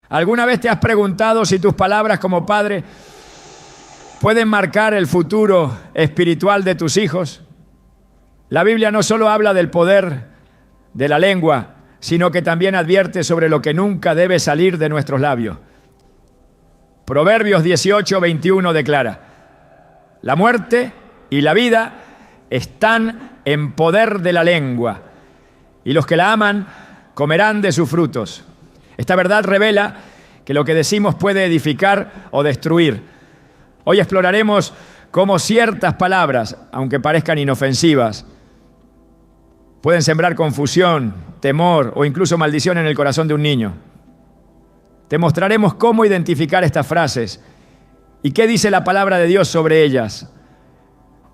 ¿Alguna vez te has preguntado si tus palabras como padre pueden marcar el futuro espiritual de tus hijos? La Biblia no solo habla del poder de la lengua, sino que también advierte sobre lo que nunca debe salir de nuestros labios. Proverbios 18:21 declara: la muerte y la vida están en poder de la lengua, y los que la aman comerán de sus frutos. Esta verdad revela que lo que decimos puede edificar o destruir. Hoy exploraremos cómo ciertas palabras, aunque parezcan inofensivas, pueden sembrar confusión, temor o incluso maldición en el corazón de un niño. Te mostraremos cómo identificar estas frases y qué dice la palabra de Dios sobre ellas.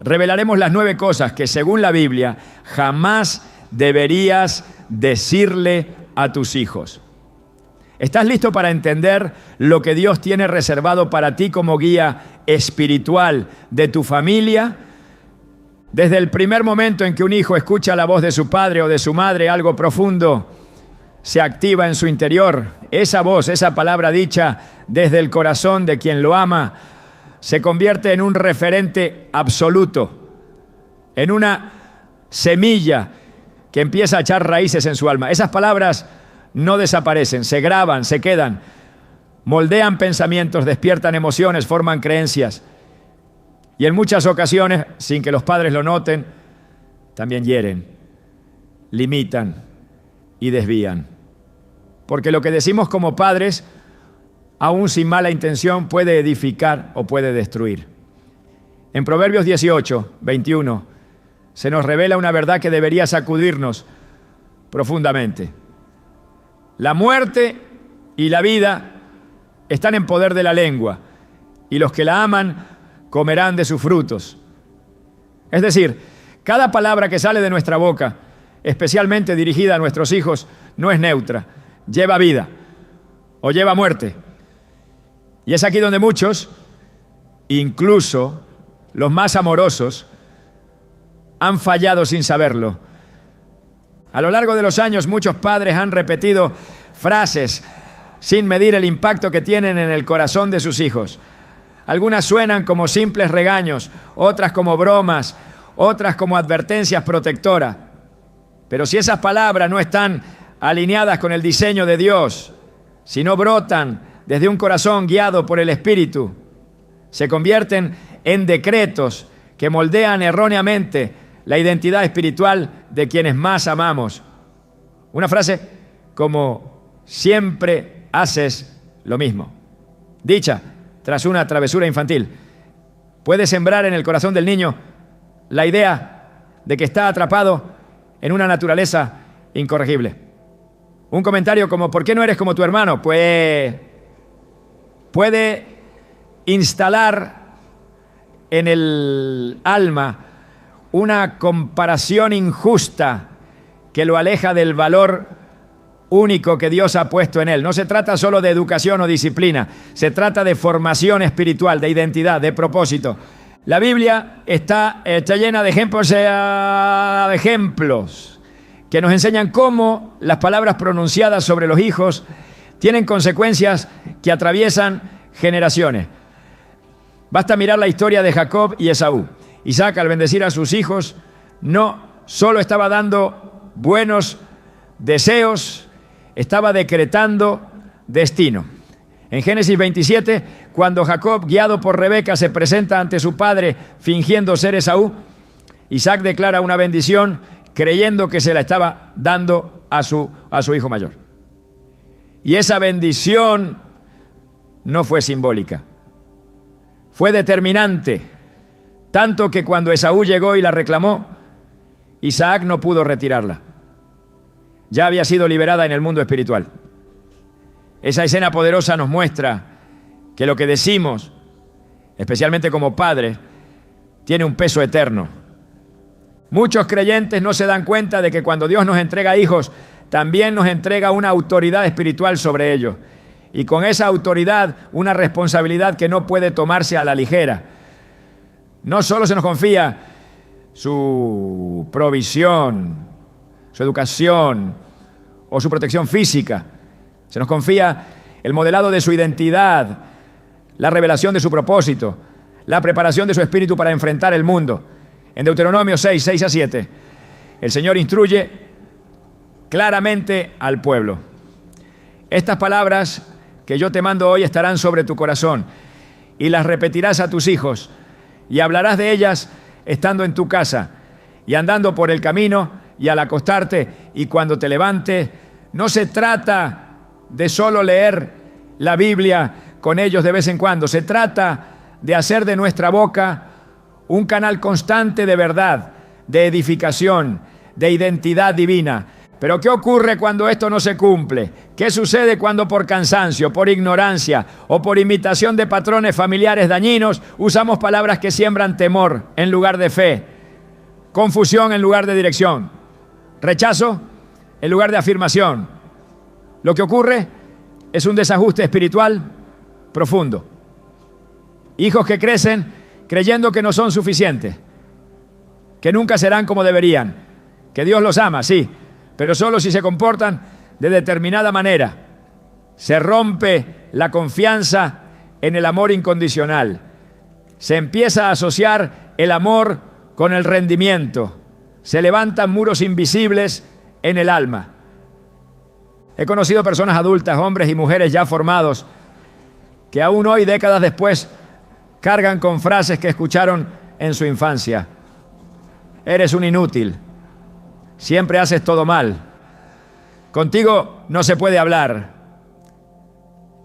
Revelaremos las 9 cosas que, según la Biblia, jamás deberías decirle a tus hijos. ¿Estás listo para entender lo que Dios tiene reservado para ti como guía espiritual de tu familia? Desde el primer momento en que un hijo escucha la voz de su padre o de su madre, algo profundo se activa en su interior. Esa voz, esa palabra dicha desde el corazón de quien lo ama, se convierte en un referente absoluto, en una semilla que empieza a echar raíces en su alma. Esas palabras no desaparecen, se graban, se quedan, moldean pensamientos, despiertan emociones, forman creencias. Y en muchas ocasiones, sin que los padres lo noten, también hieren, limitan y desvían. Porque lo que decimos como padres, aún sin mala intención, puede edificar o puede destruir. En Proverbios 18:21 se nos revela una verdad que debería sacudirnos profundamente. La muerte y la vida están en poder de la lengua, y los que la aman comerán de sus frutos. Es decir, cada palabra que sale de nuestra boca, especialmente dirigida a nuestros hijos, no es neutra, lleva vida o lleva muerte. Y es aquí donde muchos, incluso los más amorosos, han fallado sin saberlo. A lo largo de los años, muchos padres han repetido frases sin medir el impacto que tienen en el corazón de sus hijos. Algunas suenan como simples regaños, otras como bromas, otras como advertencias protectoras. Pero si esas palabras no están alineadas con el diseño de Dios, si no brotan desde un corazón guiado por el Espíritu, se convierten en decretos que moldean erróneamente la identidad espiritual de quienes más amamos. Una frase como: siempre haces lo mismo, dicha tras una travesura infantil, puede sembrar en el corazón del niño la idea de que está atrapado en una naturaleza incorregible. Un comentario como: ¿por qué no eres como tu hermano? Pues puede instalar en el alma una comparación injusta que lo aleja del valor único que Dios ha puesto en él. No se trata solo de educación o disciplina, se trata de formación espiritual, de identidad, de propósito. La Biblia está llena de ejemplos que nos enseñan cómo las palabras pronunciadas sobre los hijos tienen consecuencias que atraviesan generaciones. Basta mirar la historia de Jacob y Esaú. Isaac, al bendecir a sus hijos, no solo estaba dando buenos deseos, estaba decretando destino. En Génesis 27, cuando Jacob, guiado por Rebeca, se presenta ante su padre fingiendo ser Esaú, Isaac declara una bendición creyendo que se la estaba dando a su hijo mayor. Y esa bendición no fue simbólica, fue determinante. Tanto que cuando Esaú llegó y la reclamó, Isaac no pudo retirarla. Ya había sido liberada en el mundo espiritual. Esa escena poderosa nos muestra que lo que decimos, especialmente como padres, tiene un peso eterno. Muchos creyentes no se dan cuenta de que cuando Dios nos entrega hijos, también nos entrega una autoridad espiritual sobre ellos. Y con esa autoridad, una responsabilidad que no puede tomarse a la ligera. No solo se nos confía su provisión, su educación o su protección física, se nos confía el modelado de su identidad, la revelación de su propósito, la preparación de su espíritu para enfrentar el mundo. En Deuteronomio 6, 6 a 7, el Señor instruye claramente al pueblo. Estas palabras que yo te mando hoy estarán sobre tu corazón y las repetirás a tus hijos y hablarás de ellas estando en tu casa y andando por el camino y al acostarte y cuando te levantes. No se trata de solo leer la Biblia con ellos de vez en cuando. Se trata de hacer de nuestra boca un canal constante de verdad, de edificación, de identidad divina. Pero ¿qué ocurre cuando esto no se cumple? ¿Qué sucede cuando por cansancio, por ignorancia o por imitación de patrones familiares dañinos usamos palabras que siembran temor en lugar de fe, confusión en lugar de dirección, rechazo en lugar de afirmación? Lo que ocurre es un desajuste espiritual profundo. Hijos que crecen creyendo que no son suficientes, que nunca serán como deberían, que Dios los ama, sí, pero solo si se comportan de determinada manera. Se rompe la confianza en el amor incondicional. Se empieza a asociar el amor con el rendimiento. Se levantan muros invisibles en el alma. He conocido personas adultas, hombres y mujeres ya formados, que aún hoy, décadas después, cargan con frases que escucharon en su infancia. Eres un inútil. Siempre haces todo mal. Contigo no se puede hablar.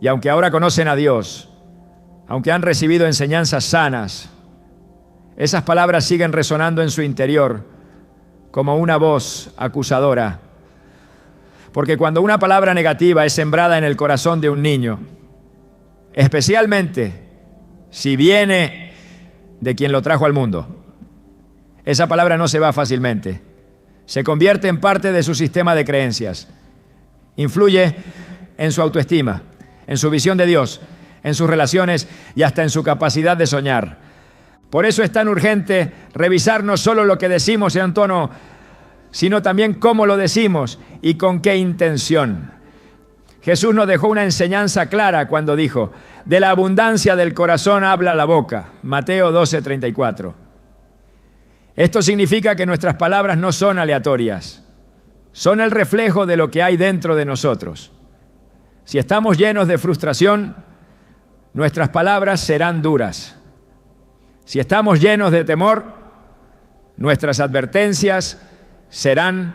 Y aunque ahora conocen a Dios, aunque han recibido enseñanzas sanas, esas palabras siguen resonando en su interior como una voz acusadora. Porque cuando una palabra negativa es sembrada en el corazón de un niño, especialmente si viene de quien lo trajo al mundo, esa palabra no se va fácilmente. Se convierte en parte de su sistema de creencias. Influye en su autoestima, en su visión de Dios, en sus relaciones y hasta en su capacidad de soñar. Por eso es tan urgente revisar no solo lo que decimos en tono, sino también cómo lo decimos y con qué intención. Jesús nos dejó una enseñanza clara cuando dijo: de la abundancia del corazón habla la boca. Mateo 12:34. Esto significa que nuestras palabras no son aleatorias, son el reflejo de lo que hay dentro de nosotros. Si estamos llenos de frustración, nuestras palabras serán duras. Si estamos llenos de temor, nuestras advertencias serán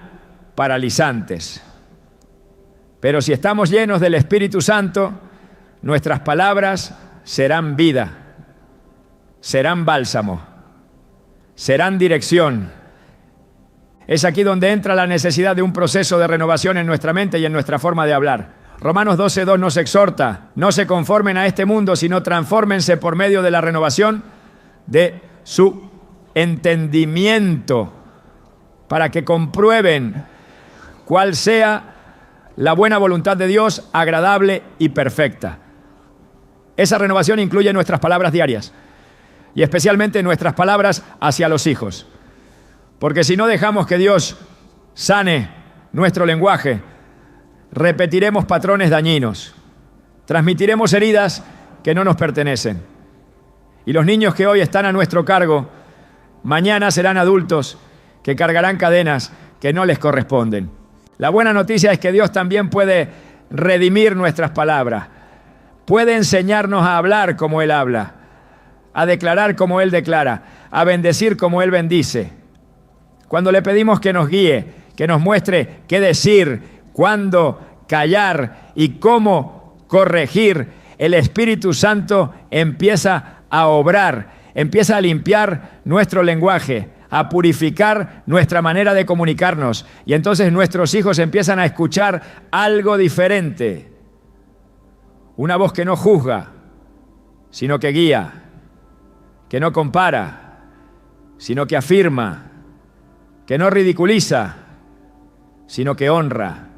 paralizantes. Pero si estamos llenos del Espíritu Santo, nuestras palabras serán vida, serán bálsamo, serán dirección. Es aquí donde entra la necesidad de un proceso de renovación en nuestra mente y en nuestra forma de hablar. Romanos 12:2 nos exhorta: no se conformen a este mundo, sino transfórmense por medio de la renovación de su entendimiento, para que comprueben cuál sea la buena voluntad de Dios, agradable y perfecta. Esa renovación incluye nuestras palabras diarias y especialmente nuestras palabras hacia los hijos. Porque si no dejamos que Dios sane nuestro lenguaje, repetiremos patrones dañinos, transmitiremos heridas que no nos pertenecen. Y los niños que hoy están a nuestro cargo, mañana serán adultos que cargarán cadenas que no les corresponden. La buena noticia es que Dios también puede redimir nuestras palabras, puede enseñarnos a hablar como Él habla, a declarar como Él declara, a bendecir como Él bendice. Cuando le pedimos que nos guíe, que nos muestre qué decir, cuándo callar y cómo corregir, el Espíritu Santo empieza a obrar, empieza a limpiar nuestro lenguaje, a purificar nuestra manera de comunicarnos. Y entonces nuestros hijos empiezan a escuchar algo diferente. Una voz que no juzga, sino que guía, que no compara, sino que afirma, que no ridiculiza, sino que honra.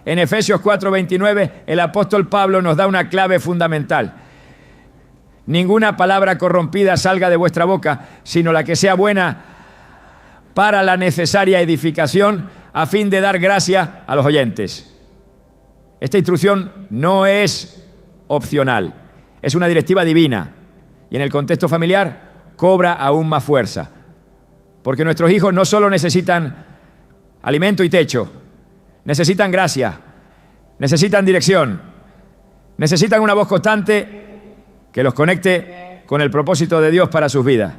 En Efesios 4:29, el apóstol Pablo nos da una clave fundamental. Ninguna palabra corrompida salga de vuestra boca, sino la que sea buena para la necesaria edificación, a fin de dar gracia a los oyentes. Esta instrucción no es opcional, es una directiva divina y en el contexto familiar cobra aún más fuerza. Porque nuestros hijos no solo necesitan alimento y techo, necesitan gracia, necesitan dirección, necesitan una voz constante que los conecte con el propósito de Dios para sus vidas.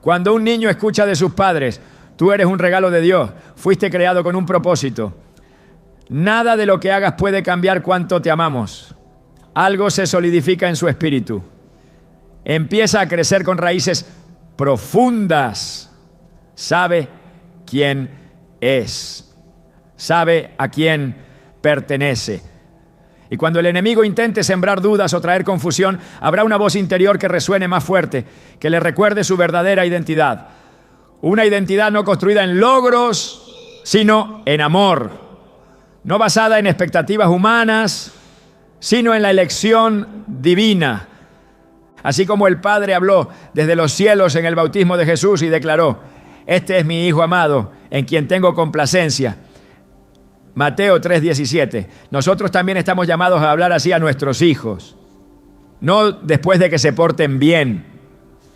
Cuando un niño escucha de sus padres, tú eres un regalo de Dios, fuiste creado con un propósito. Nada de lo que hagas puede cambiar cuánto te amamos. Algo se solidifica en su espíritu. Empieza a crecer con raíces profundas. Sabe quién es. Sabe a quién pertenece. Y cuando el enemigo intente sembrar dudas o traer confusión, habrá una voz interior que resuene más fuerte, que le recuerde su verdadera identidad. Una identidad no construida en logros, sino en amor. No basada en expectativas humanas, sino en la elección divina. Así como el Padre habló desde los cielos en el bautismo de Jesús y declaró: este es mi Hijo amado, en quien tengo complacencia. Mateo 3:17. Nosotros también estamos llamados a hablar así a nuestros hijos. No después de que se porten bien,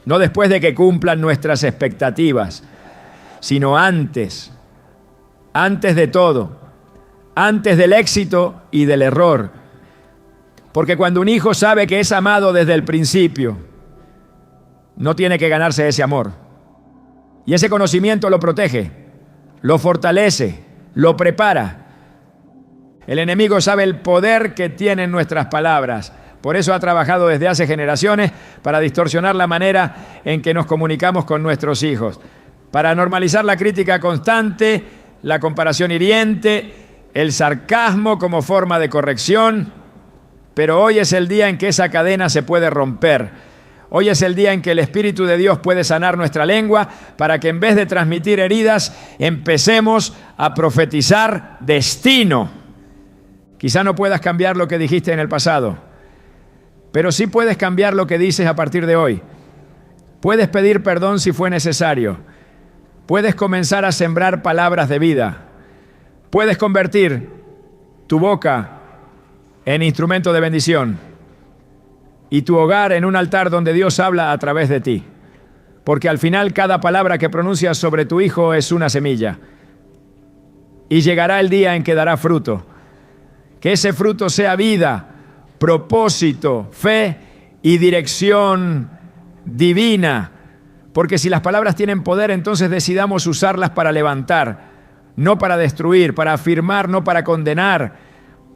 no después de que cumplan nuestras expectativas, sino antes de todo. Antes del éxito y del error. Porque cuando un hijo sabe que es amado desde el principio, no tiene que ganarse ese amor. Y ese conocimiento lo protege, lo fortalece, lo prepara. El enemigo sabe el poder que tienen nuestras palabras. Por eso ha trabajado desde hace generaciones para distorsionar la manera en que nos comunicamos con nuestros hijos. Para normalizar la crítica constante, la comparación hiriente, el sarcasmo como forma de corrección, pero hoy es el día en que esa cadena se puede romper. Hoy es el día en que el Espíritu de Dios puede sanar nuestra lengua para que en vez de transmitir heridas, empecemos a profetizar destino. Quizá no puedas cambiar lo que dijiste en el pasado, pero sí puedes cambiar lo que dices a partir de hoy. Puedes pedir perdón si fue necesario. Puedes comenzar a sembrar palabras de vida. Puedes convertir tu boca en instrumento de bendición y tu hogar en un altar donde Dios habla a través de ti. Porque al final cada palabra que pronuncias sobre tu hijo es una semilla. Y llegará el día en que dará fruto. Que ese fruto sea vida, propósito, fe y dirección divina. Porque si las palabras tienen poder, entonces decidamos usarlas para levantar, no para destruir, para afirmar, no para condenar,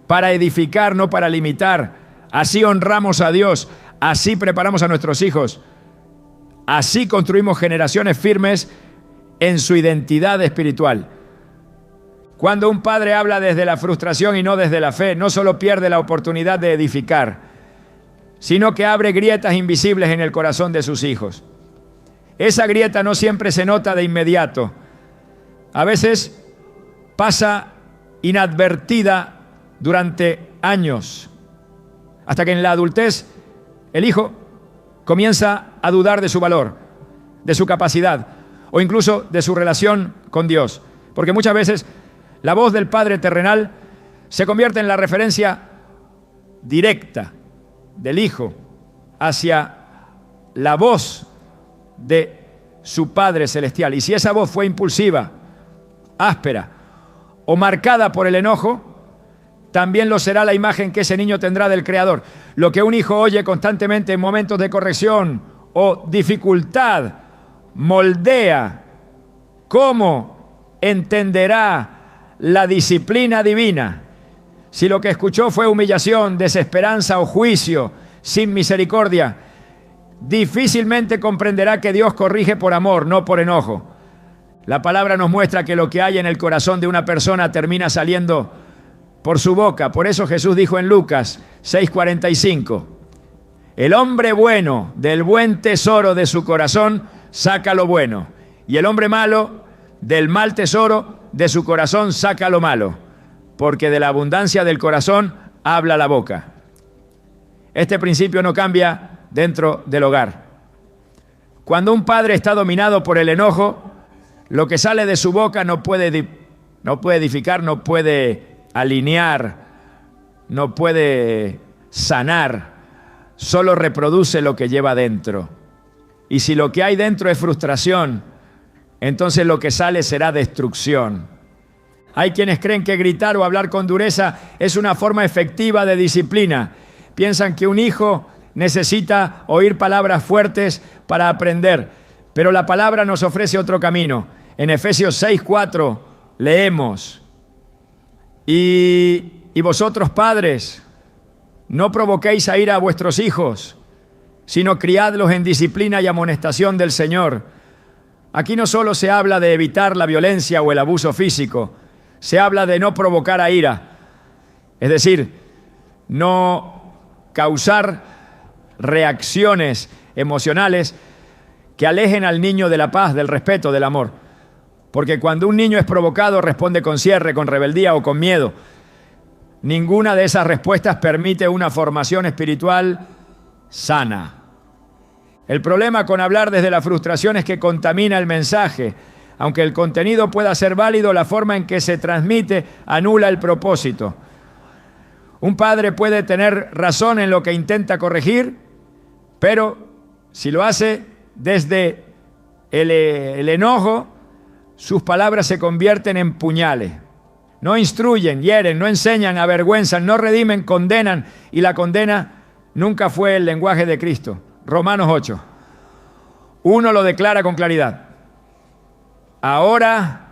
para edificar, no para limitar. Así honramos a Dios, así preparamos a nuestros hijos, así construimos generaciones firmes en su identidad espiritual. Cuando un padre habla desde la frustración y no desde la fe, no solo pierde la oportunidad de edificar, sino que abre grietas invisibles en el corazón de sus hijos. Esa grieta no siempre se nota de inmediato. A veces pasa inadvertida durante años, hasta que en la adultez el hijo comienza a dudar de su valor, de su capacidad o incluso de su relación con Dios. Porque muchas veces la voz del Padre terrenal se convierte en la referencia directa del Hijo hacia la voz de su Padre celestial. Y si esa voz fue impulsiva, áspera o marcada por el enojo, también lo será la imagen que ese niño tendrá del Creador. Lo que un hijo oye constantemente en momentos de corrección o dificultad moldea cómo entenderá la disciplina divina. Si lo que escuchó fue humillación, desesperanza o juicio sin misericordia, difícilmente comprenderá que Dios corrige por amor, no por enojo. La palabra nos muestra que lo que hay en el corazón de una persona termina saliendo por su boca. Por eso Jesús dijo en Lucas 6:45, el hombre bueno del buen tesoro de su corazón saca lo bueno, y el hombre malo del mal tesoro de su corazón saca lo malo, porque de la abundancia del corazón habla la boca. Este principio no cambia dentro del hogar. Cuando un padre está dominado por el enojo, lo que sale de su boca no puede edificar, no puede alinear no puede sanar, solo reproduce lo que lleva dentro. Y si lo que hay dentro es frustración, entonces lo que sale será destrucción. Hay quienes creen que gritar o hablar con dureza es una forma efectiva de disciplina. Piensan que un hijo necesita oír palabras fuertes para aprender, pero la palabra nos ofrece otro camino. En Efesios 6:4 leemos: y vosotros, padres, no provoquéis a ira a vuestros hijos, sino criadlos en disciplina y amonestación del Señor. Aquí no solo se habla de evitar la violencia o el abuso físico, se habla de no provocar a ira, es decir, no causar reacciones emocionales que alejen al niño de la paz, del respeto, del amor. Porque cuando un niño es provocado, responde con cierre, con rebeldía o con miedo. Ninguna de esas respuestas permite una formación espiritual sana. El problema con hablar desde la frustración es que contamina el mensaje. Aunque el contenido pueda ser válido, la forma en que se transmite anula el propósito. Un padre puede tener razón en lo que intenta corregir, pero si lo hace desde el enojo, sus palabras se convierten en puñales. No instruyen, hieren, no enseñan, avergüenzan, no redimen, condenan. Y la condena nunca fue el lenguaje de Cristo. Romanos 8. Uno lo declara con claridad. Ahora,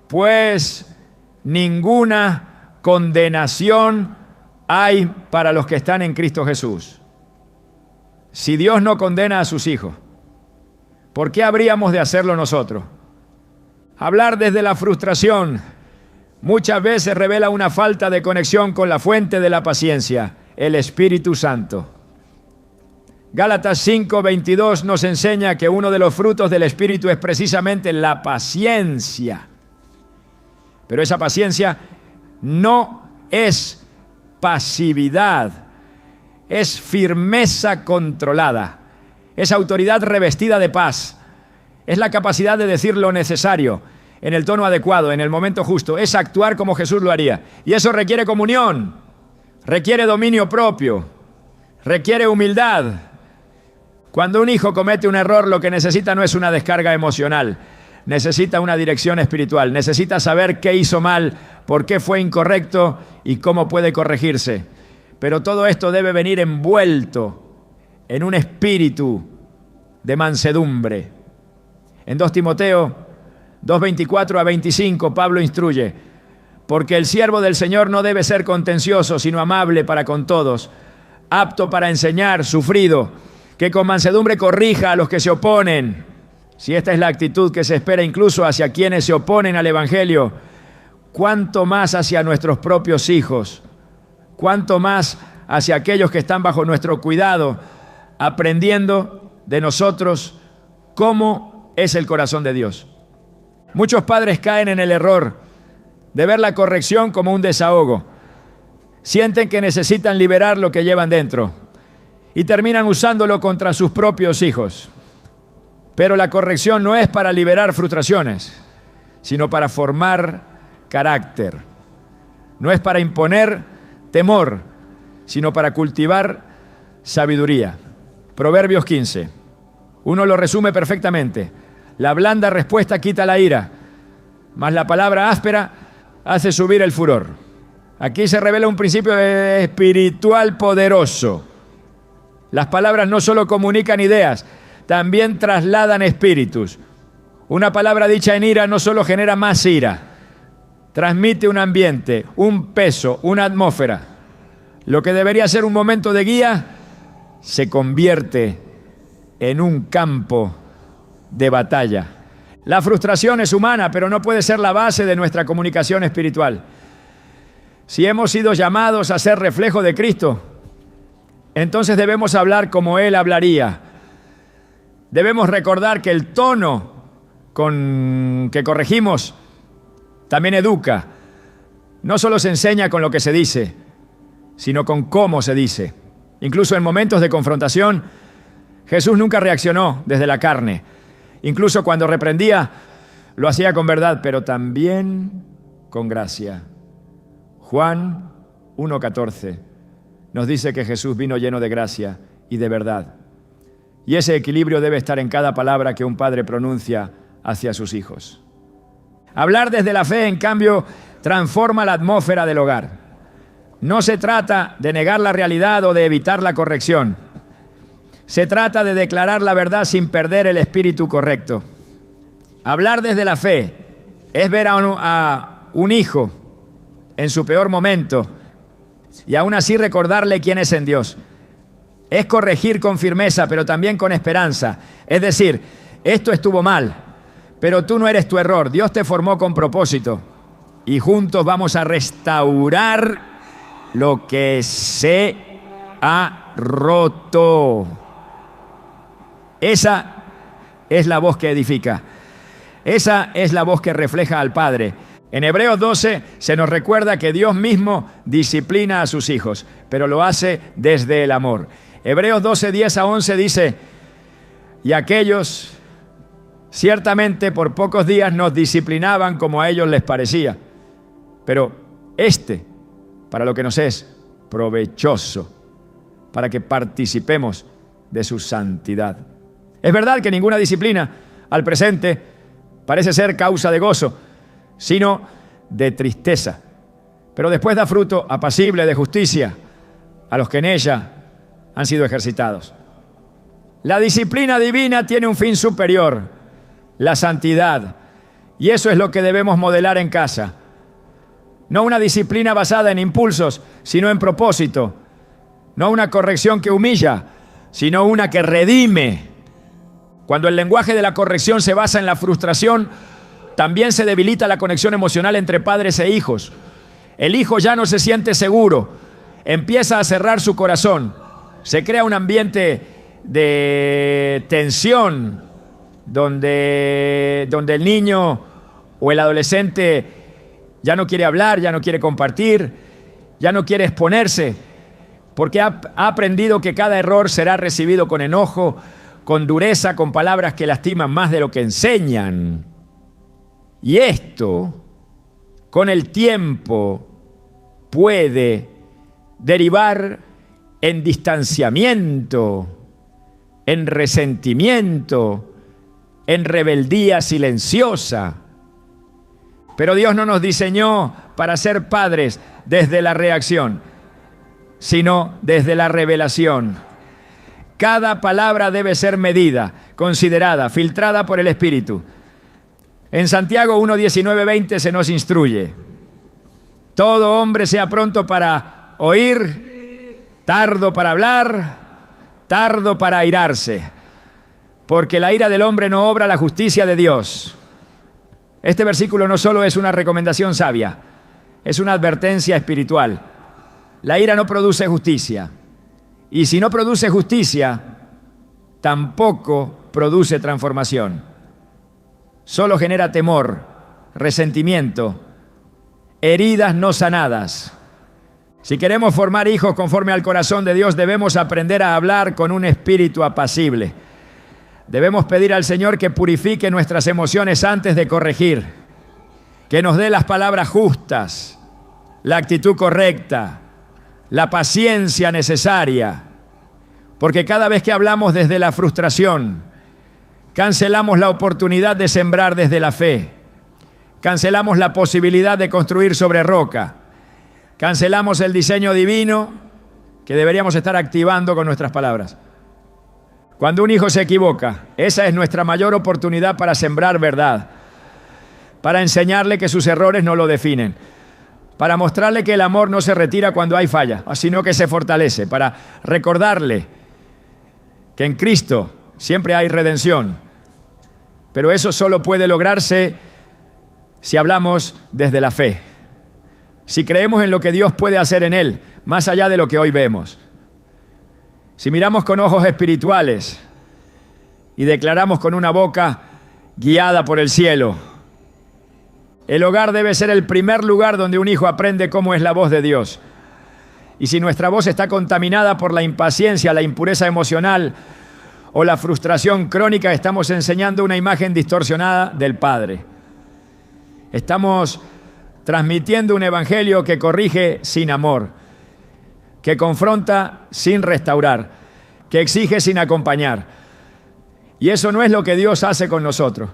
pues, ninguna condenación hay para los que están en Cristo Jesús. Si Dios no condena a sus hijos, ¿por qué habríamos de hacerlo nosotros? Hablar desde la frustración muchas veces revela una falta de conexión con la fuente de la paciencia, el Espíritu Santo. Gálatas 5:22 nos enseña que uno de los frutos del Espíritu es precisamente la paciencia. Pero esa paciencia no es pasividad, es firmeza controlada, es autoridad revestida de paz, es la capacidad de decir lo necesario, en el tono adecuado, en el momento justo, es actuar como Jesús lo haría. Y eso requiere comunión, requiere dominio propio, requiere humildad. Cuando un hijo comete un error, lo que necesita no es una descarga emocional, necesita una dirección espiritual, necesita saber qué hizo mal, por qué fue incorrecto y cómo puede corregirse. Pero todo esto debe venir envuelto en un espíritu de mansedumbre. En 2 Timoteo 2:24-25, Pablo instruye: porque el siervo del Señor no debe ser contencioso, sino amable para con todos, apto para enseñar, sufrido, que con mansedumbre corrija a los que se oponen. Si esta es la actitud que se espera incluso hacia quienes se oponen al Evangelio, ¿cuánto más hacia nuestros propios hijos? ¿Cuánto más hacia aquellos que están bajo nuestro cuidado, aprendiendo de nosotros cómo es el corazón de Dios? Muchos padres caen en el error de ver la corrección como un desahogo. Sienten que necesitan liberar lo que llevan dentro y terminan usándolo contra sus propios hijos. Pero la corrección no es para liberar frustraciones, sino para formar carácter. No es para imponer temor, sino para cultivar sabiduría. Proverbios 15. Uno lo resume perfectamente. La blanda respuesta quita la ira, mas la palabra áspera hace subir el furor. Aquí se revela un principio espiritual poderoso. Las palabras no solo comunican ideas, también trasladan espíritus. Una palabra dicha en ira no solo genera más ira, transmite un ambiente, un peso, una atmósfera. Lo que debería ser un momento de guía se convierte en un campo de batalla. La frustración es humana, pero no puede ser la base de nuestra comunicación espiritual. Si hemos sido llamados a ser reflejo de Cristo, entonces debemos hablar como Él hablaría. Debemos recordar que el tono con que corregimos también educa. No solo se enseña con lo que se dice, sino con cómo se dice. Incluso en momentos de confrontación, Jesús nunca reaccionó desde la carne. Incluso cuando reprendía, lo hacía con verdad, pero también con gracia. Juan 1:14 nos dice que Jesús vino lleno de gracia y de verdad. Y ese equilibrio debe estar en cada palabra que un padre pronuncia hacia sus hijos. Hablar desde la fe, en cambio, transforma la atmósfera del hogar. No se trata de negar la realidad o de evitar la corrección. Se trata de declarar la verdad sin perder el espíritu correcto. Hablar desde la fe es ver a un hijo en su peor momento y aún así recordarle quién es en Dios. Es corregir con firmeza, pero también con esperanza. Es decir, esto estuvo mal, pero tú no eres tu error. Dios te formó con propósito y juntos vamos a restaurar lo que se ha roto. Esa es la voz que edifica. Esa es la voz que refleja al Padre. En Hebreos 12 se nos recuerda que Dios mismo disciplina a sus hijos, pero lo hace desde el amor. Hebreos 12, 10-11 dice: y aquellos ciertamente por pocos días nos disciplinaban como a ellos les parecía, pero para lo que nos es provechoso, para que participemos de su santidad. Es verdad que ninguna disciplina al presente parece ser causa de gozo, sino de tristeza, pero después da fruto apacible de justicia a los que en ella han sido ejercitados. La disciplina divina tiene un fin superior, la santidad, y eso es lo que debemos modelar en casa. No una disciplina basada en impulsos, sino en propósito. No una corrección que humilla, sino una que redime. Cuando el lenguaje de la corrección se basa en la frustración, también se debilita la conexión emocional entre padres e hijos. El hijo ya no se siente seguro, empieza a cerrar su corazón. Se crea un ambiente de tensión donde el niño o el adolescente ya no quiere hablar, ya no quiere compartir, ya no quiere exponerse, porque ha aprendido que cada error será recibido con enojo, con dureza, con palabras que lastiman más de lo que enseñan. Y esto, con el tiempo, puede derivar en distanciamiento, en resentimiento, en rebeldía silenciosa. Pero Dios no nos diseñó para ser padres desde la reacción, sino desde la revelación. Cada palabra debe ser medida, considerada, filtrada por el Espíritu. En Santiago 1:19-20 se nos instruye: todo hombre sea pronto para oír, tardo para hablar, tardo para airarse, porque la ira del hombre no obra la justicia de Dios. Este versículo no solo es una recomendación sabia, es una advertencia espiritual. La ira no produce justicia, y si no produce justicia, tampoco produce transformación. Solo genera temor, resentimiento, heridas no sanadas. Si queremos formar hijos conforme al corazón de Dios, debemos aprender a hablar con un espíritu apacible. Debemos pedir al Señor que purifique nuestras emociones antes de corregir, que nos dé las palabras justas, la actitud correcta, la paciencia necesaria, porque cada vez que hablamos desde la frustración, cancelamos la oportunidad de sembrar desde la fe, cancelamos la posibilidad de construir sobre roca, cancelamos el diseño divino que deberíamos estar activando con nuestras palabras. Cuando un hijo se equivoca, esa es nuestra mayor oportunidad para sembrar verdad, para enseñarle que sus errores no lo definen, para mostrarle que el amor no se retira cuando hay falla, sino que se fortalece, para recordarle que en Cristo siempre hay redención. Pero eso solo puede lograrse si hablamos desde la fe, si creemos en lo que Dios puede hacer en Él, más allá de lo que hoy vemos. Si miramos con ojos espirituales y declaramos con una boca guiada por el cielo. El hogar debe ser el primer lugar donde un hijo aprende cómo es la voz de Dios. Y si nuestra voz está contaminada por la impaciencia, la impureza emocional o la frustración crónica, estamos enseñando una imagen distorsionada del Padre. Estamos transmitiendo un evangelio que corrige sin amor. que confronta sin restaurar, que exige sin acompañar. Y eso no es lo que Dios hace con nosotros.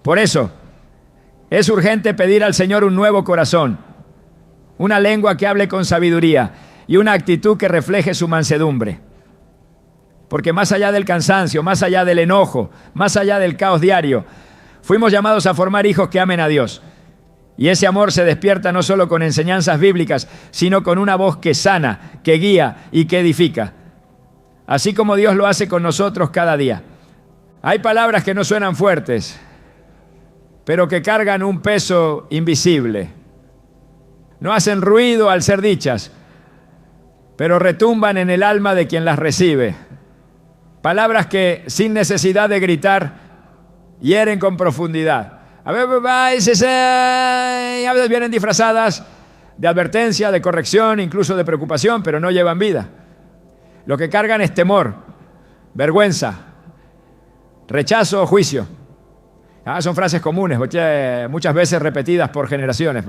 Por eso, es urgente pedir al Señor un nuevo corazón, una lengua que hable con sabiduría y una actitud que refleje su mansedumbre. Porque más allá del cansancio, más allá del enojo, más allá del caos diario, fuimos llamados a formar hijos que amen a Dios. Y ese amor se despierta no solo con enseñanzas bíblicas, sino con una voz que sana, que guía y que edifica. Así como Dios lo hace con nosotros cada día. Hay palabras que no suenan fuertes, pero que cargan un peso invisible. No hacen ruido al ser dichas, pero retumban en el alma de quien las recibe. Palabras que, sin necesidad de gritar, hieren con profundidad. A veces vienen disfrazadas de advertencia, de corrección, incluso de preocupación, pero no llevan vida. Lo que cargan es temor, vergüenza, rechazo o juicio. Son frases comunes, muchas veces repetidas por generaciones,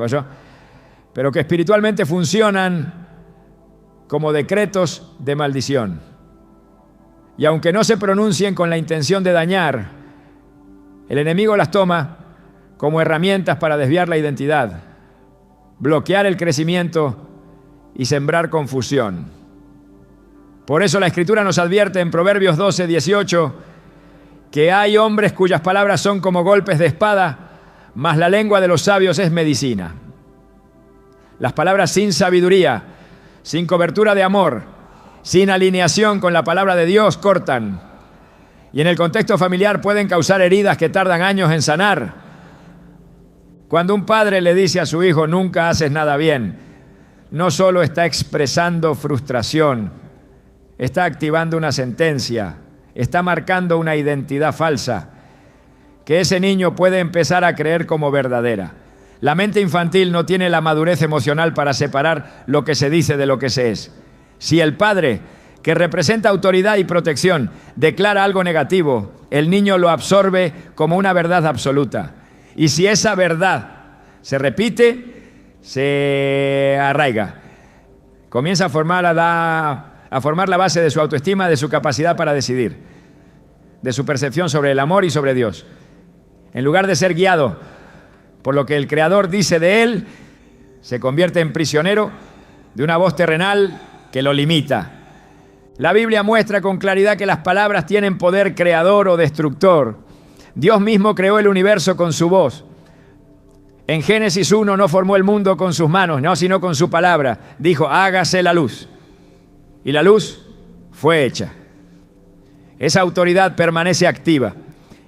pero que espiritualmente funcionan como decretos de maldición. Y aunque no se pronuncien con la intención de dañar, el enemigo las toma como herramientas para desviar la identidad, bloquear el crecimiento y sembrar confusión. Por eso la Escritura nos advierte en Proverbios 12, 18, que hay hombres cuyas palabras son como golpes de espada, mas la lengua de los sabios es medicina. Las palabras sin sabiduría, sin cobertura de amor, sin alineación con la palabra de Dios, cortan. Y en el contexto familiar pueden causar heridas que tardan años en sanar. Cuando un padre le dice a su hijo, nunca haces nada bien, no solo está expresando frustración, está activando una sentencia, está marcando una identidad falsa, que ese niño puede empezar a creer como verdadera. La mente infantil no tiene la madurez emocional para separar lo que se dice de lo que se es. Si el padre, que representa autoridad y protección, declara algo negativo, el niño lo absorbe como una verdad absoluta. Y si esa verdad se repite, se arraiga. Comienza a formar la base de su autoestima, de su capacidad para decidir, de su percepción sobre el amor y sobre Dios. En lugar de ser guiado por lo que el Creador dice de él, se convierte en prisionero de una voz terrenal que lo limita. La Biblia muestra con claridad que las palabras tienen poder creador o destructor. Dios mismo creó el universo con su voz. En Génesis 1 no formó el mundo con sus manos, no, sino con su palabra. Dijo, hágase la luz. Y la luz fue hecha. Esa autoridad permanece activa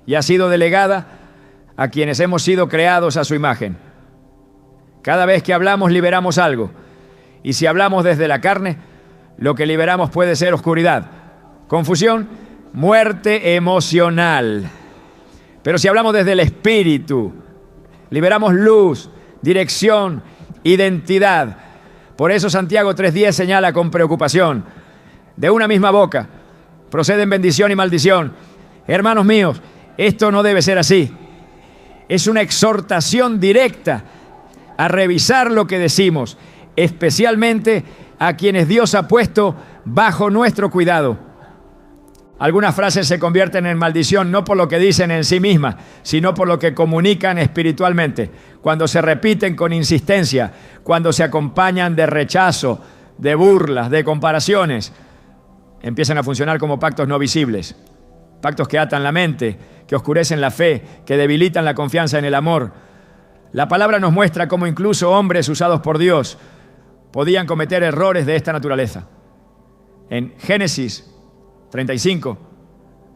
y ha sido delegada a quienes hemos sido creados a su imagen. Cada vez que hablamos liberamos algo. Y si hablamos desde la carne, lo que liberamos puede ser oscuridad, confusión, muerte emocional. Pero si hablamos desde el Espíritu, liberamos luz, dirección, identidad. Por eso Santiago 3:10 señala con preocupación, de una misma boca proceden bendición y maldición. Hermanos míos, esto no debe ser así. Es una exhortación directa a revisar lo que decimos, especialmente a quienes Dios ha puesto bajo nuestro cuidado. Algunas frases se convierten en maldición no por lo que dicen en sí mismas, sino por lo que comunican espiritualmente. Cuando se repiten con insistencia, cuando se acompañan de rechazo, de burlas, de comparaciones, empiezan a funcionar como pactos no visibles. Pactos que atan la mente, que oscurecen la fe, que debilitan la confianza en el amor. La palabra nos muestra cómo incluso hombres usados por Dios podían cometer errores de esta naturaleza. En Génesis 35,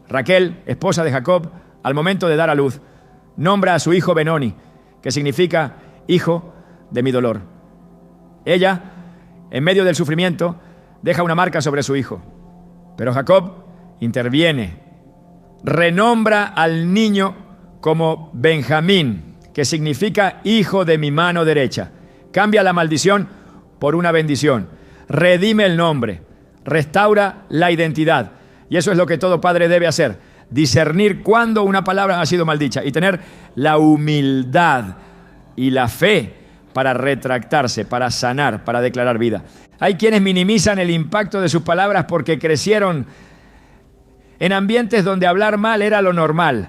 Raquel, esposa de Jacob, al momento de dar a luz, nombra a su hijo Benoni, que significa hijo de mi dolor. Ella, en medio del sufrimiento, deja una marca sobre su hijo. Pero Jacob interviene, renombra al niño como Benjamín, que significa hijo de mi mano derecha. Cambia la maldición por una bendición, redime el nombre, restaura la identidad. Y eso es lo que todo padre debe hacer, discernir cuándo una palabra ha sido maldicha y tener la humildad y la fe para retractarse, para sanar, para declarar vida. Hay quienes minimizan el impacto de sus palabras porque crecieron en ambientes donde hablar mal era lo normal,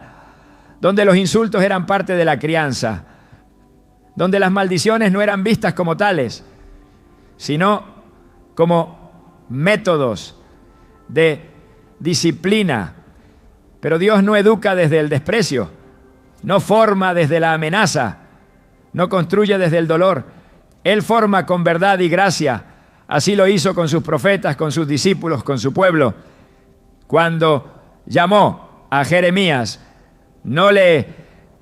donde los insultos eran parte de la crianza, donde las maldiciones no eran vistas como tales, sino como métodos de disciplina. Pero Dios no educa desde el desprecio, no forma desde la amenaza, no construye desde el dolor. Él forma con verdad y gracia. Así lo hizo con sus profetas, con sus discípulos, con su pueblo. Cuando llamó a Jeremías, no le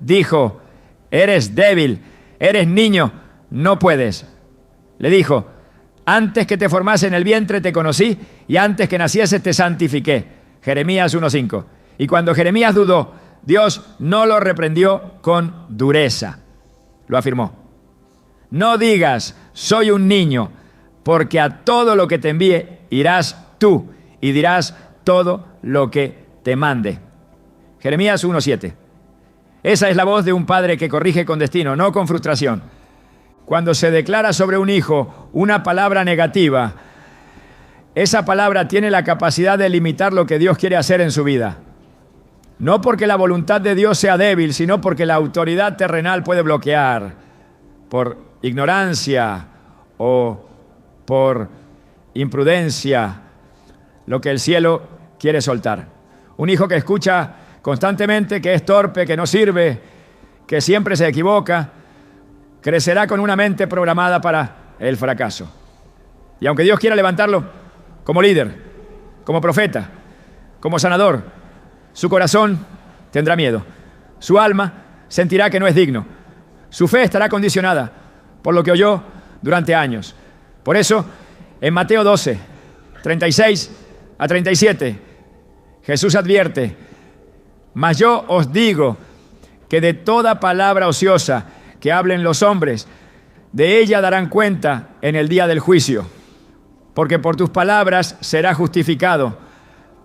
dijo, eres débil, eres niño, no puedes. Le dijo, antes que te formase en el vientre te conocí y antes que nacieses te santifiqué. Jeremías 1:5. Y cuando Jeremías dudó, Dios no lo reprendió con dureza. Lo afirmó. No digas, soy un niño, porque a todo lo que te envíe irás tú y dirás todo lo que te mande. Jeremías 1:7. Esa es la voz de un padre que corrige con destino, no con frustración. Cuando se declara sobre un hijo una palabra negativa, esa palabra tiene la capacidad de limitar lo que Dios quiere hacer en su vida. No porque la voluntad de Dios sea débil, sino porque la autoridad terrenal puede bloquear por ignorancia o por imprudencia lo que el cielo quiere soltar. Un hijo que escucha constantemente que es torpe, que no sirve, que siempre se equivoca, crecerá con una mente programada para el fracaso. Y aunque Dios quiera levantarlo como líder, como profeta, como sanador, su corazón tendrá miedo. Su alma sentirá que no es digno. Su fe estará condicionada por lo que oyó durante años. Por eso, en Mateo 12, 36 a 37, Jesús advierte, mas yo os digo que de toda palabra ociosa que hablen los hombres, de ella darán cuenta en el día del juicio. Porque por tus palabras serás justificado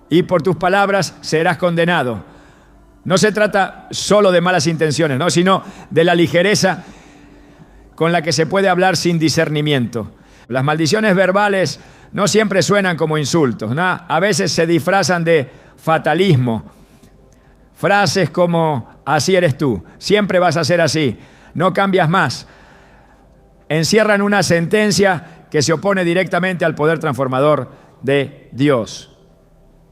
y por tus palabras serás condenado. No se trata solo de malas intenciones, ¿no?, sino de la ligereza con la que se puede hablar sin discernimiento. Las maldiciones verbales no siempre suenan como insultos, ¿no? A veces se disfrazan de fatalismo. Frases como, así eres tú, siempre vas a ser así, no cambias más. Encierran una sentencia que se opone directamente al poder transformador de Dios.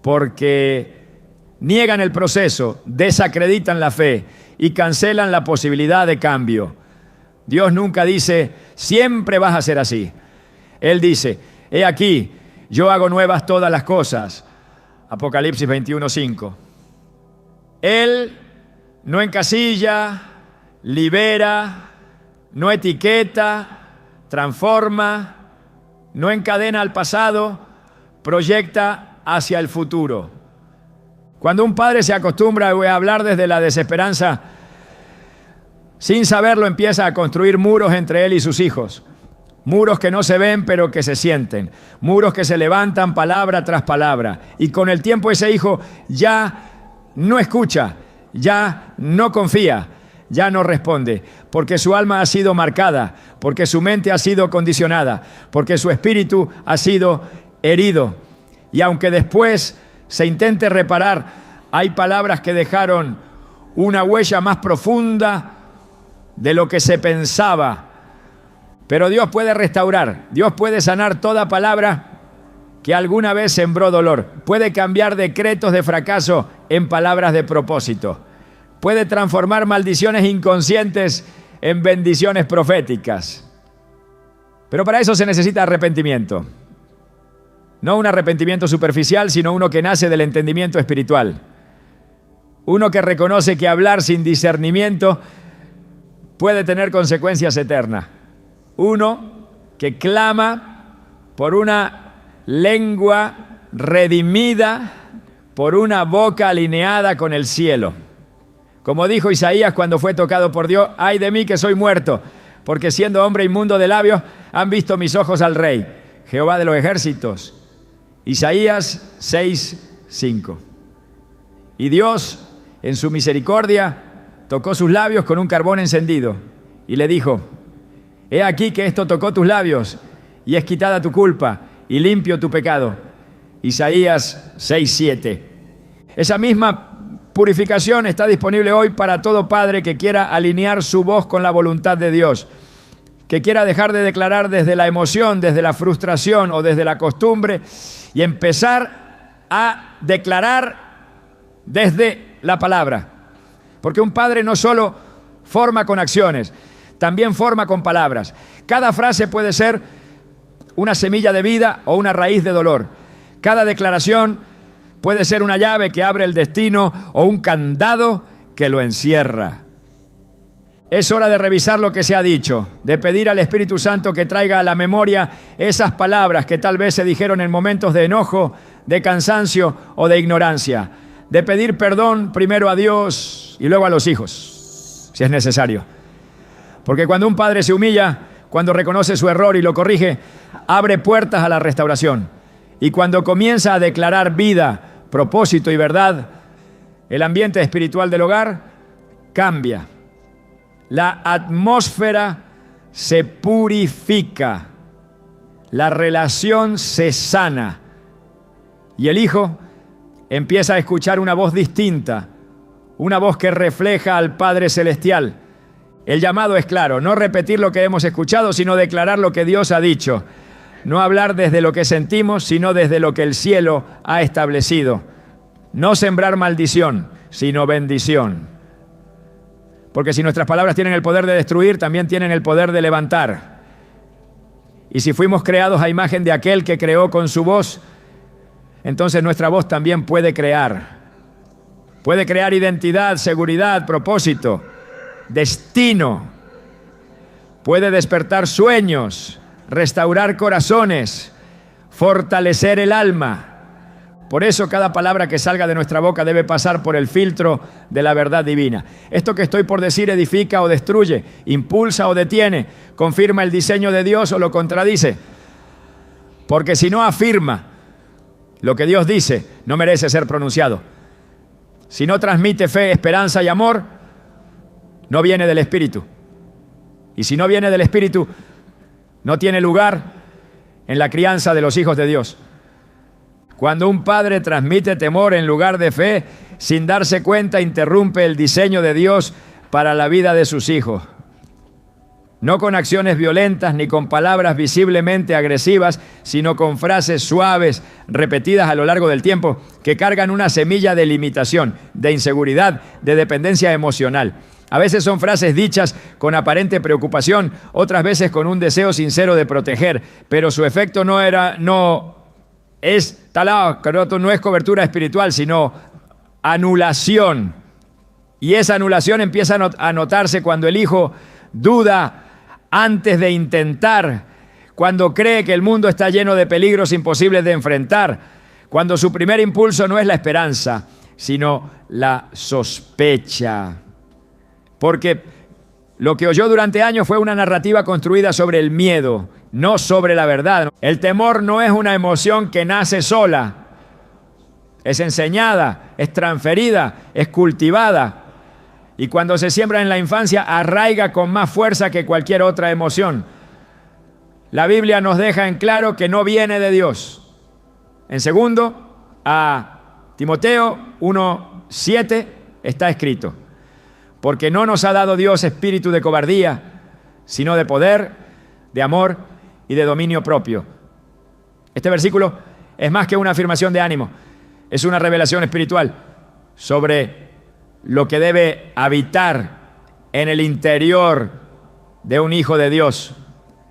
Porque niegan el proceso, desacreditan la fe y cancelan la posibilidad de cambio. Dios nunca dice, siempre vas a ser así. Él dice, he aquí, yo hago nuevas todas las cosas. Apocalipsis 21:5. Él no encasilla, libera, no etiqueta, transforma, no encadena al pasado, proyecta hacia el futuro. Cuando un padre se acostumbra a hablar desde la desesperanza, sin saberlo empieza a construir muros entre él y sus hijos. Muros que no se ven pero que se sienten. Muros que se levantan palabra tras palabra. Y con el tiempo ese hijo ya no escucha, ya no confía, ya no responde. Porque su alma ha sido marcada, porque su mente ha sido condicionada, porque su espíritu ha sido herido. Y aunque después se intente reparar, hay palabras que dejaron una huella más profunda de lo que se pensaba. Pero Dios puede restaurar, Dios puede sanar toda palabra que alguna vez sembró dolor. Puede cambiar decretos de fracaso en palabras de propósito. Puede transformar maldiciones inconscientes en bendiciones proféticas. Pero para eso se necesita arrepentimiento. No un arrepentimiento superficial, sino uno que nace del entendimiento espiritual. Uno que reconoce que hablar sin discernimiento puede tener consecuencias eternas. Uno que clama por una lengua redimida, por una boca alineada con el cielo. Como dijo Isaías cuando fue tocado por Dios, ay de mí que soy muerto, porque siendo hombre inmundo de labios, han visto mis ojos al Rey, Jehová de los ejércitos. Isaías 6:5. Y Dios, en su misericordia, tocó sus labios con un carbón encendido y le dijo, He aquí que esto tocó tus labios, y es quitada tu culpa, y limpio tu pecado. Isaías 6:7. Esa misma purificación está disponible hoy para todo padre que quiera alinear su voz con la voluntad de Dios, que quiera dejar de declarar desde la emoción, desde la frustración o desde la costumbre y empezar a declarar desde la palabra. Porque un padre no solo forma con acciones, también forma con palabras. Cada frase puede ser una semilla de vida o una raíz de dolor. Cada declaración puede ser una llave que abre el destino o un candado que lo encierra. Es hora de revisar lo que se ha dicho, de pedir al Espíritu Santo que traiga a la memoria esas palabras que tal vez se dijeron en momentos de enojo, de cansancio o de ignorancia. De pedir perdón primero a Dios y luego a los hijos, si es necesario. Porque cuando un padre se humilla, cuando reconoce su error y lo corrige, abre puertas a la restauración. Y cuando comienza a declarar vida, propósito y verdad, el ambiente espiritual del hogar cambia. La atmósfera se purifica, la relación se sana y el hijo empieza a escuchar una voz distinta, una voz que refleja al Padre Celestial. El llamado es claro, no repetir lo que hemos escuchado, sino declarar lo que Dios ha dicho. No hablar desde lo que sentimos, sino desde lo que el cielo ha establecido. No sembrar maldición, sino bendición. Porque si nuestras palabras tienen el poder de destruir, también tienen el poder de levantar. Y si fuimos creados a imagen de aquel que creó con su voz, entonces nuestra voz también puede crear. Puede crear identidad, seguridad, propósito, destino. Puede despertar sueños, restaurar corazones, fortalecer el alma. Por eso cada palabra que salga de nuestra boca debe pasar por el filtro de la verdad divina. Esto que estoy por decir edifica o destruye, impulsa o detiene, confirma el diseño de Dios o lo contradice. Porque si no afirma lo que Dios dice, no merece ser pronunciado. Si no transmite fe, esperanza y amor, no viene del Espíritu. Y si no viene del Espíritu, no tiene lugar en la crianza de los hijos de Dios. Cuando un padre transmite temor en lugar de fe, sin darse cuenta, interrumpe el diseño de Dios para la vida de sus hijos. No con acciones violentas ni con palabras visiblemente agresivas, sino con frases suaves, repetidas a lo largo del tiempo, que cargan una semilla de limitación, de inseguridad, de dependencia emocional. A veces son frases dichas con aparente preocupación, otras veces con un deseo sincero de proteger, pero su efecto no es cobertura espiritual, sino anulación. Y esa anulación empieza a notarse cuando el hijo duda antes de intentar, cuando cree que el mundo está lleno de peligros imposibles de enfrentar, cuando su primer impulso no es la esperanza, sino la sospecha. Porque lo que oyó durante años fue una narrativa construida sobre el miedo, no sobre la verdad. El temor no es una emoción que nace sola, es enseñada, es transferida, es cultivada. Y cuando se siembra en la infancia, arraiga con más fuerza que cualquier otra emoción. La Biblia nos deja en claro que no viene de Dios. En segundo, a Timoteo 1:7 está escrito: porque no nos ha dado Dios espíritu de cobardía, sino de poder, de amor y de dominio propio. Este versículo es más que una afirmación de ánimo, es una revelación espiritual sobre lo que debe habitar en el interior de un hijo de Dios.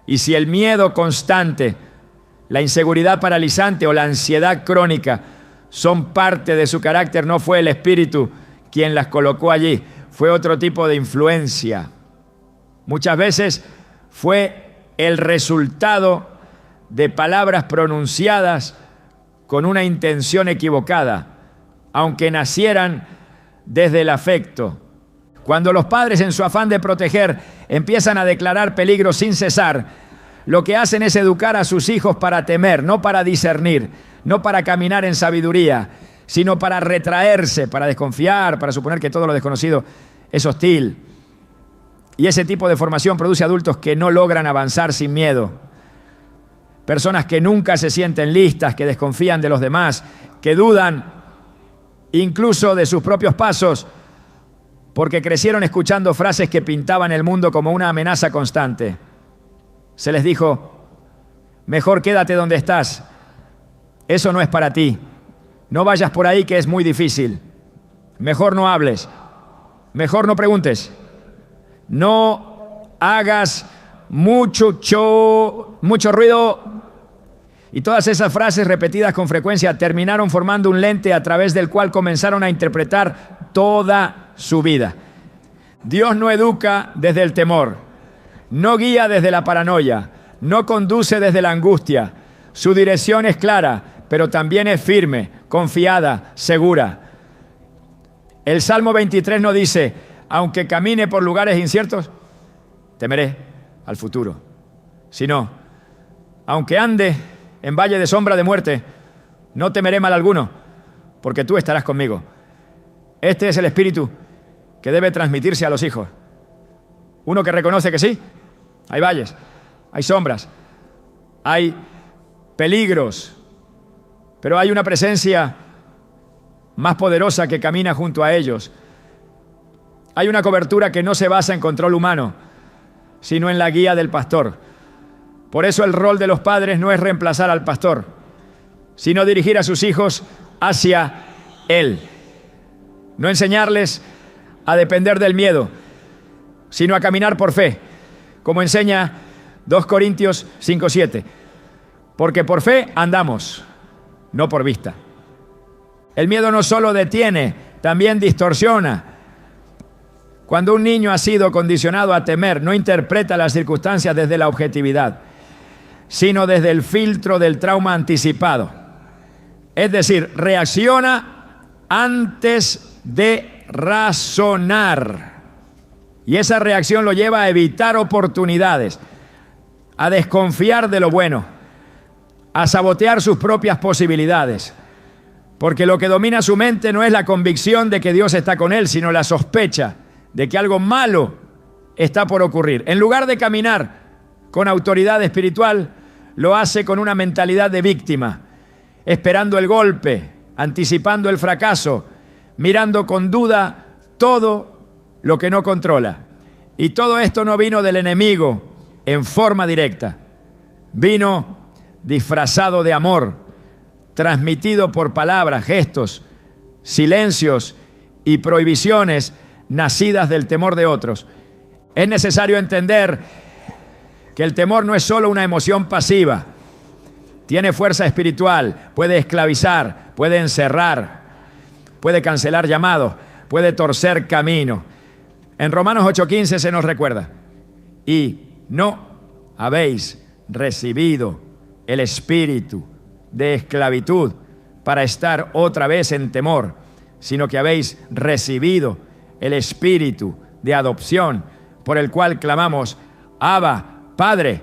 Y si el miedo constante, la inseguridad paralizante o la ansiedad crónica son parte de su carácter, no fue el Espíritu quien las colocó allí, fue otro tipo de influencia. Muchas veces fue el resultado de palabras pronunciadas con una intención equivocada, aunque nacieran desde el afecto. Cuando los padres, en su afán de proteger, empiezan a declarar peligro sin cesar, lo que hacen es educar a sus hijos para temer, no para discernir, no para caminar en sabiduría, sino para retraerse, para desconfiar, para suponer que todo lo desconocido es hostil. Y ese tipo de formación produce adultos que no logran avanzar sin miedo. Personas que nunca se sienten listas, que desconfían de los demás, que dudan incluso de sus propios pasos, porque crecieron escuchando frases que pintaban el mundo como una amenaza constante. Se les dijo: mejor quédate donde estás, eso no es para ti, no vayas por ahí que es muy difícil, mejor no hables, mejor no preguntes, no hagas mucho ruido. Y todas esas frases repetidas con frecuencia terminaron formando un lente a través del cual comenzaron a interpretar toda su vida. Dios no educa desde el temor, no guía desde la paranoia, no conduce desde la angustia. Su dirección es clara, pero también es firme, confiada, segura. El Salmo 23 no dice: aunque camine por lugares inciertos, temeré al futuro. Sino: aunque ande en valle de sombra de muerte, no temeré mal alguno, porque tú estarás conmigo. Este es el espíritu que debe transmitirse a los hijos. Uno que reconoce que sí, hay valles, hay sombras, hay peligros, pero hay una presencia más poderosa que camina junto a ellos. Hay una cobertura que no se basa en control humano, sino en la guía del pastor. Por eso el rol de los padres no es reemplazar al pastor, sino dirigir a sus hijos hacia él. No enseñarles a depender del miedo, sino a caminar por fe, como enseña 2 Corintios 5:7. Porque por fe andamos, no por vista. El miedo no solo detiene, también distorsiona. Cuando un niño ha sido condicionado a temer, no interpreta las circunstancias desde la objetividad, sino desde el filtro del trauma anticipado. Es decir, reacciona antes de razonar. Y esa reacción lo lleva a evitar oportunidades, a desconfiar de lo bueno, a sabotear sus propias posibilidades. Porque lo que domina su mente no es la convicción de que Dios está con él, sino la sospecha de que algo malo está por ocurrir. En lugar de caminar con autoridad espiritual, lo hace con una mentalidad de víctima, esperando el golpe, anticipando el fracaso, mirando con duda todo lo que no controla. Y todo esto no vino del enemigo en forma directa, vino disfrazado de amor, transmitido por palabras, gestos, silencios y prohibiciones nacidas del temor de otros. Es necesario entender que el temor no es solo una emoción pasiva, tiene fuerza espiritual, puede esclavizar, puede encerrar, puede cancelar llamados, puede torcer camino. En Romanos 8:15 se nos recuerda: y no habéis recibido el espíritu de esclavitud para estar otra vez en temor, sino que habéis recibido el espíritu de adopción, por el cual clamamos: Abba, Padre.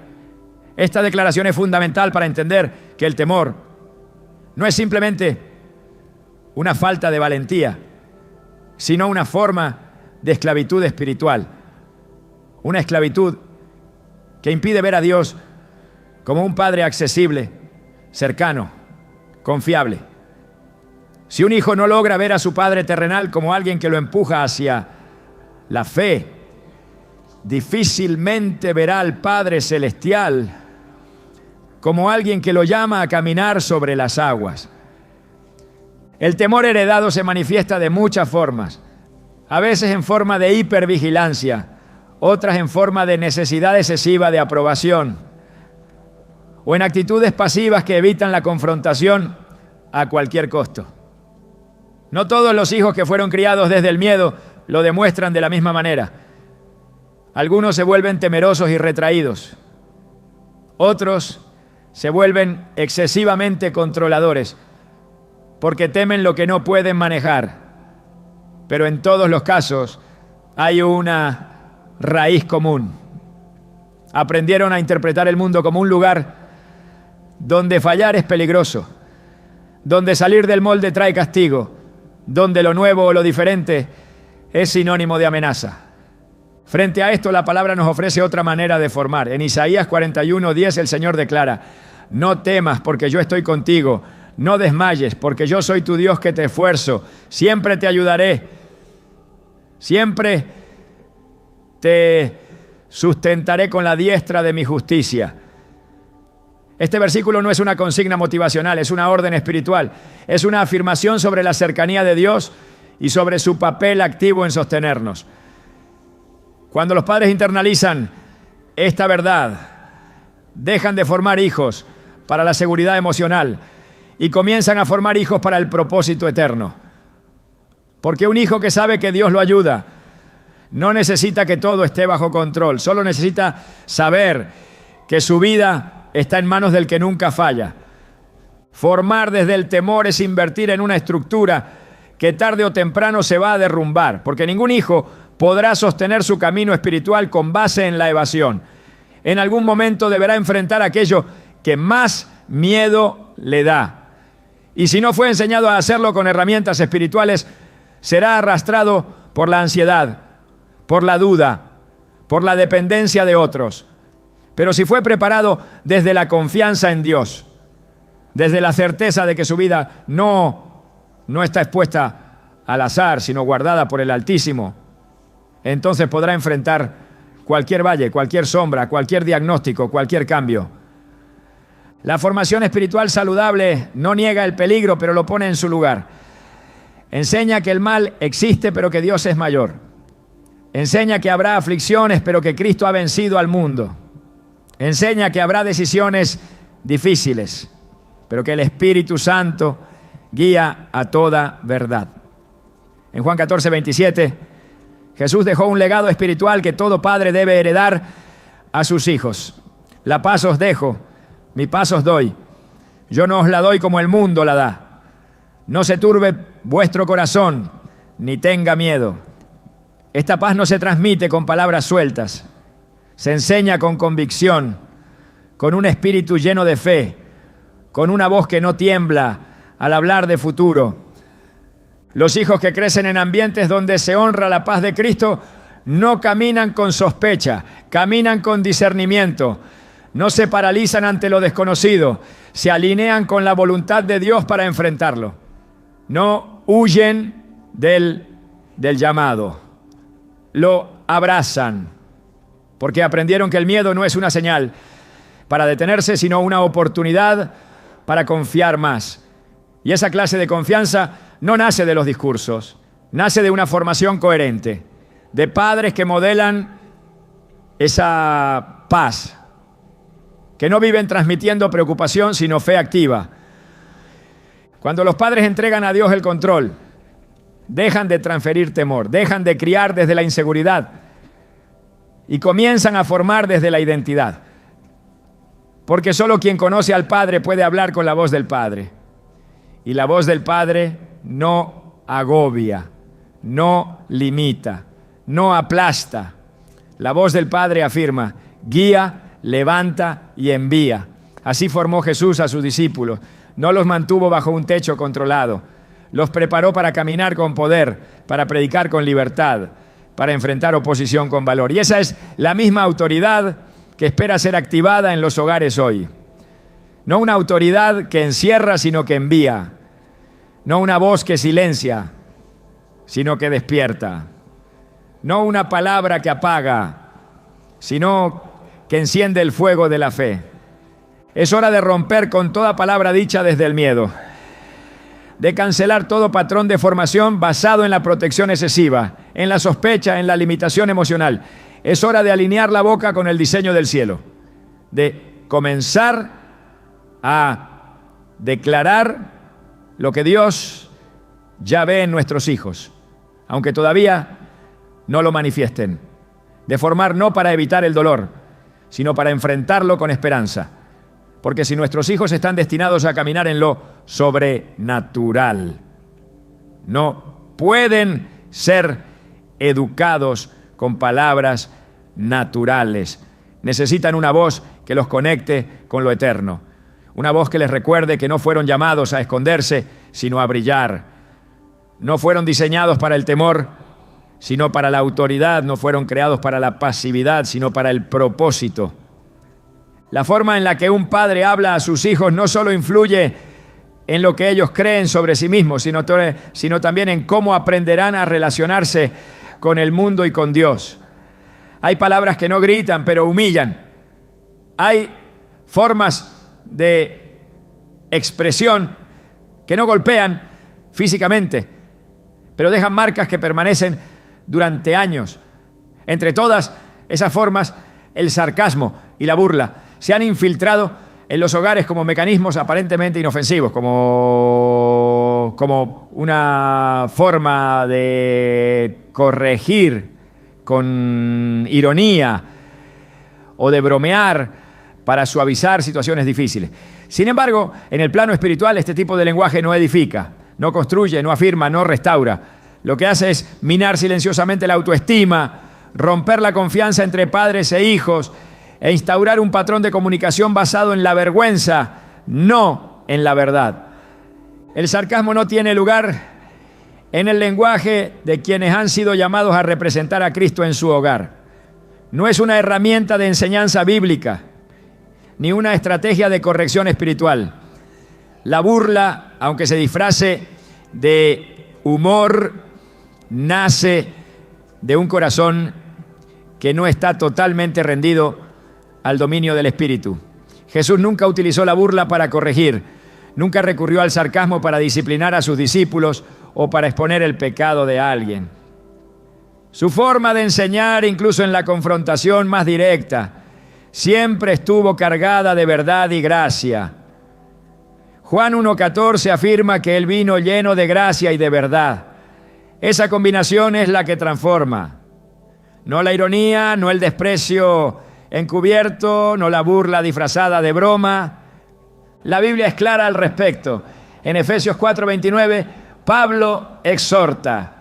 Esta declaración es fundamental para entender que el temor no es simplemente una falta de valentía, sino una forma de esclavitud espiritual. Una esclavitud que impide ver a Dios como un Padre accesible, cercano, confiable. Si un hijo no logra ver a su padre terrenal como alguien que lo empuja hacia la fe, difícilmente verá al Padre Celestial como alguien que lo llama a caminar sobre las aguas. El temor heredado se manifiesta de muchas formas, a veces en forma de hipervigilancia, otras en forma de necesidad excesiva de aprobación, o en actitudes pasivas que evitan la confrontación a cualquier costo. No todos los hijos que fueron criados desde el miedo lo demuestran de la misma manera. Algunos se vuelven temerosos y retraídos. Otros se vuelven excesivamente controladores porque temen lo que no pueden manejar. Pero en todos los casos hay una raíz común. Aprendieron a interpretar el mundo como un lugar donde fallar es peligroso, donde salir del molde trae castigo, donde lo nuevo o lo diferente es sinónimo de amenaza. Frente a esto, la palabra nos ofrece otra manera de formar. En Isaías 41:10 el Señor declara: no temas, porque yo estoy contigo. No desmayes, porque yo soy tu Dios que te esfuerzo. Siempre te ayudaré. Siempre te sustentaré con la diestra de mi justicia. Este versículo no es una consigna motivacional, es una orden espiritual. Es una afirmación sobre la cercanía de Dios y sobre su papel activo en sostenernos. Cuando los padres internalizan esta verdad, dejan de formar hijos para la seguridad emocional y comienzan a formar hijos para el propósito eterno. Porque un hijo que sabe que Dios lo ayuda no necesita que todo esté bajo control, solo necesita saber que su vida está en manos del que nunca falla. Formar desde el temor es invertir en una estructura que tarde o temprano se va a derrumbar, porque ningún hijo podrá sostener su camino espiritual con base en la evasión. En algún momento deberá enfrentar aquello que más miedo le da. Y si no fue enseñado a hacerlo con herramientas espirituales, será arrastrado por la ansiedad, por la duda, por la dependencia de otros. Pero si fue preparado desde la confianza en Dios, desde la certeza de que su vida no está expuesta al azar, sino guardada por el Altísimo, entonces podrá enfrentar cualquier valle, cualquier sombra, cualquier diagnóstico, cualquier cambio. La formación espiritual saludable no niega el peligro, pero lo pone en su lugar. Enseña que el mal existe, pero que Dios es mayor. Enseña que habrá aflicciones, pero que Cristo ha vencido al mundo. Enseña que habrá decisiones difíciles, pero que el Espíritu Santo guía a toda verdad. En Juan 14:27, Jesús dejó un legado espiritual que todo padre debe heredar a sus hijos. La paz os dejo, mi paz os doy. Yo no os la doy como el mundo la da. No se turbe vuestro corazón, ni tenga miedo. Esta paz no se transmite con palabras sueltas. Se enseña con convicción, con un espíritu lleno de fe, con una voz que no tiembla al hablar de futuro. Los hijos que crecen en ambientes donde se honra la paz de Cristo no caminan con sospecha, caminan con discernimiento. No se paralizan ante lo desconocido, se alinean con la voluntad de Dios para enfrentarlo. No huyen del llamado, lo abrazan, porque aprendieron que el miedo no es una señal para detenerse, sino una oportunidad para confiar más. Y esa clase de confianza no nace de los discursos, nace de una formación coherente, de padres que modelan esa paz, que no viven transmitiendo preocupación, sino fe activa. Cuando los padres entregan a Dios el control, dejan de transferir temor, dejan de criar desde la inseguridad y comienzan a formar desde la identidad. Porque solo quien conoce al Padre puede hablar con la voz del Padre. Y la voz del Padre no agobia, no limita, no aplasta. La voz del Padre afirma, guía, levanta y envía. Así formó Jesús a sus discípulos. No los mantuvo bajo un techo controlado. Los preparó para caminar con poder, para predicar con libertad, para enfrentar oposición con valor. Y esa es la misma autoridad que espera ser activada en los hogares hoy. No una autoridad que encierra, sino que envía. No una voz que silencia, sino que despierta. No una palabra que apaga, sino que enciende el fuego de la fe. Es hora de romper con toda palabra dicha desde el miedo, de cancelar todo patrón de formación basado en la protección excesiva, en la sospecha, en la limitación emocional. Es hora de alinear la boca con el diseño del cielo, de comenzar a declarar lo que Dios ya ve en nuestros hijos, aunque todavía no lo manifiesten. De formar no para evitar el dolor, sino para enfrentarlo con esperanza. Porque si nuestros hijos están destinados a caminar en lo sobrenatural, no pueden ser educados con palabras naturales. Necesitan una voz que los conecte con lo eterno. Una voz que les recuerde que no fueron llamados a esconderse, sino a brillar. No fueron diseñados para el temor, sino para la autoridad, no fueron creados para la pasividad, sino para el propósito. La forma en la que un padre habla a sus hijos no solo influye en lo que ellos creen sobre sí mismos, sino también en cómo aprenderán a relacionarse con el mundo y con Dios. Hay palabras que no gritan, pero humillan. Hay formas de expresión que no golpean físicamente, pero dejan marcas que permanecen durante años. Entre todas esas formas, el sarcasmo y la burla se han infiltrado en los hogares como mecanismos aparentemente inofensivos, como una forma de corregir con ironía o de bromear para suavizar situaciones difíciles. Sin embargo, en el plano espiritual, este tipo de lenguaje no edifica, no construye, no afirma, no restaura. Lo que hace es minar silenciosamente la autoestima, romper la confianza entre padres e hijos e instaurar un patrón de comunicación basado en la vergüenza, no en la verdad. El sarcasmo no tiene lugar en el lenguaje de quienes han sido llamados a representar a Cristo en su hogar. No es una herramienta de enseñanza bíblica, ni una estrategia de corrección espiritual. La burla, aunque se disfrace de humor, nace de un corazón que no está totalmente rendido al dominio del espíritu. Jesús nunca utilizó la burla para corregir, nunca recurrió al sarcasmo para disciplinar a sus discípulos o para exponer el pecado de alguien. Su forma de enseñar, incluso en la confrontación más directa, siempre estuvo cargada de verdad y gracia. Juan 1:14 afirma que Él vino lleno de gracia y de verdad. Esa combinación es la que transforma. No la ironía, no el desprecio encubierto, no la burla disfrazada de broma. La Biblia es clara al respecto. En Efesios 4:29, Pablo exhorta: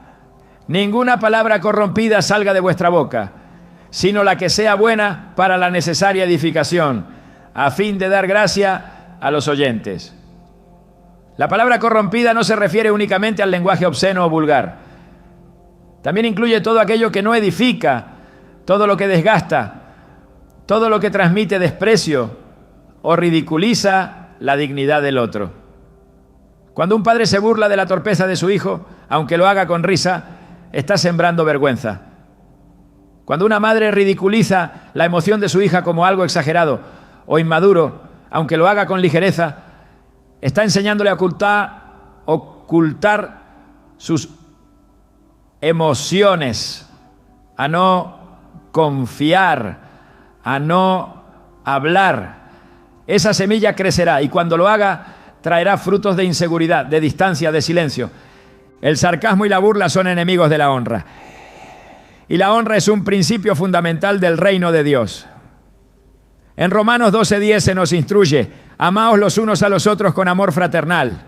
ninguna palabra corrompida salga de vuestra boca, sino la que sea buena para la necesaria edificación, a fin de dar gracia a los oyentes. La palabra corrompida no se refiere únicamente al lenguaje obsceno o vulgar. También incluye todo aquello que no edifica, todo lo que desgasta, todo lo que transmite desprecio o ridiculiza la dignidad del otro. Cuando un padre se burla de la torpeza de su hijo, aunque lo haga con risa, está sembrando vergüenza. Cuando una madre ridiculiza la emoción de su hija como algo exagerado o inmaduro, aunque lo haga con ligereza, está enseñándole a ocultar sus emociones, a no confiar, a no hablar. Esa semilla crecerá y cuando lo haga traerá frutos de inseguridad, de distancia, de silencio. El sarcasmo y la burla son enemigos de la honra. Y la honra es un principio fundamental del reino de Dios. En Romanos 12:10 se nos instruye: amaos los unos a los otros con amor fraternal.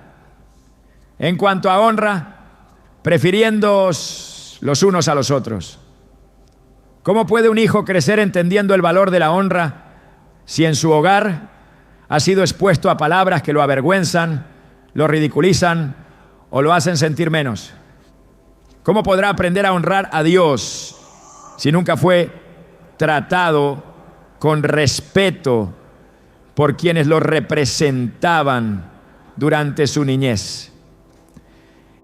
En cuanto a honra, prefiriéndoos los unos a los otros. ¿Cómo puede un hijo crecer entendiendo el valor de la honra si en su hogar ha sido expuesto a palabras que lo avergüenzan, lo ridiculizan o lo hacen sentir menos? ¿Cómo podrá aprender a honrar a Dios si nunca fue tratado con respeto por quienes lo representaban durante su niñez?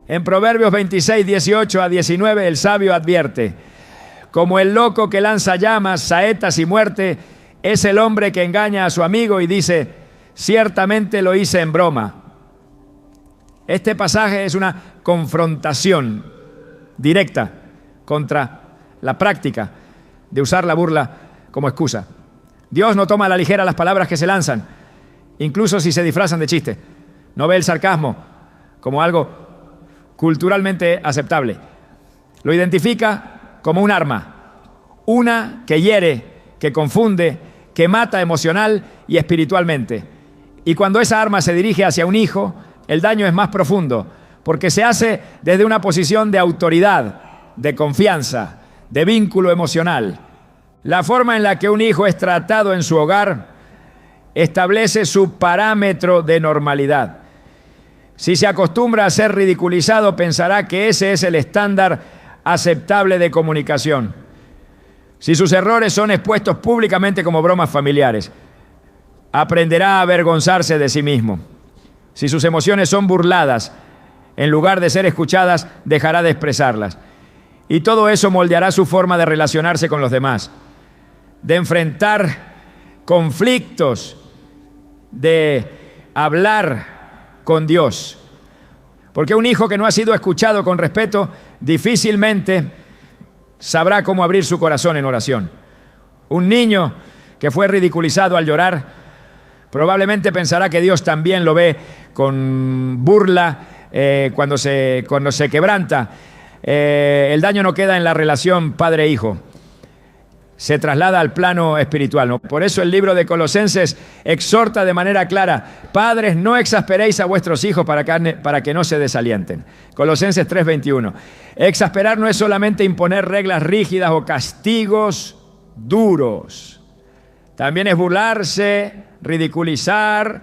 En Proverbios 26:18-19, el sabio advierte: como el loco que lanza llamas, saetas y muerte, es el hombre que engaña a su amigo y dice: ciertamente lo hice en broma. Este pasaje es una confrontación directa contra la práctica de usar la burla como excusa. Dios no toma a la ligera las palabras que se lanzan, incluso si se disfrazan de chiste. No ve el sarcasmo como algo culturalmente aceptable. Lo identifica como un arma, una que hiere, que confunde, que mata emocional y espiritualmente. Y cuando esa arma se dirige hacia un hijo, el daño es más profundo, porque se hace desde una posición de autoridad, de confianza, de vínculo emocional. La forma en la que un hijo es tratado en su hogar establece su parámetro de normalidad. Si se acostumbra a ser ridiculizado, pensará que ese es el estándar aceptable de comunicación. Si sus errores son expuestos públicamente como bromas familiares, aprenderá a avergonzarse de sí mismo. Si sus emociones son burladas, en lugar de ser escuchadas, dejará de expresarlas. Y todo eso moldeará su forma de relacionarse con los demás, de enfrentar conflictos, de hablar con Dios. Porque un hijo que no ha sido escuchado con respeto difícilmente sabrá cómo abrir su corazón en oración. Un niño que fue ridiculizado al llorar probablemente pensará que Dios también lo ve con burla cuando se quebranta. El daño no queda en la relación padre-hijo, se traslada al plano espiritual, ¿no? Por eso el libro de Colosenses exhorta de manera clara: padres, no exasperéis a vuestros hijos para que no se desalienten. Colosenses 3:21. Exasperar no es solamente imponer reglas rígidas o castigos duros. También es burlarse, ridiculizar,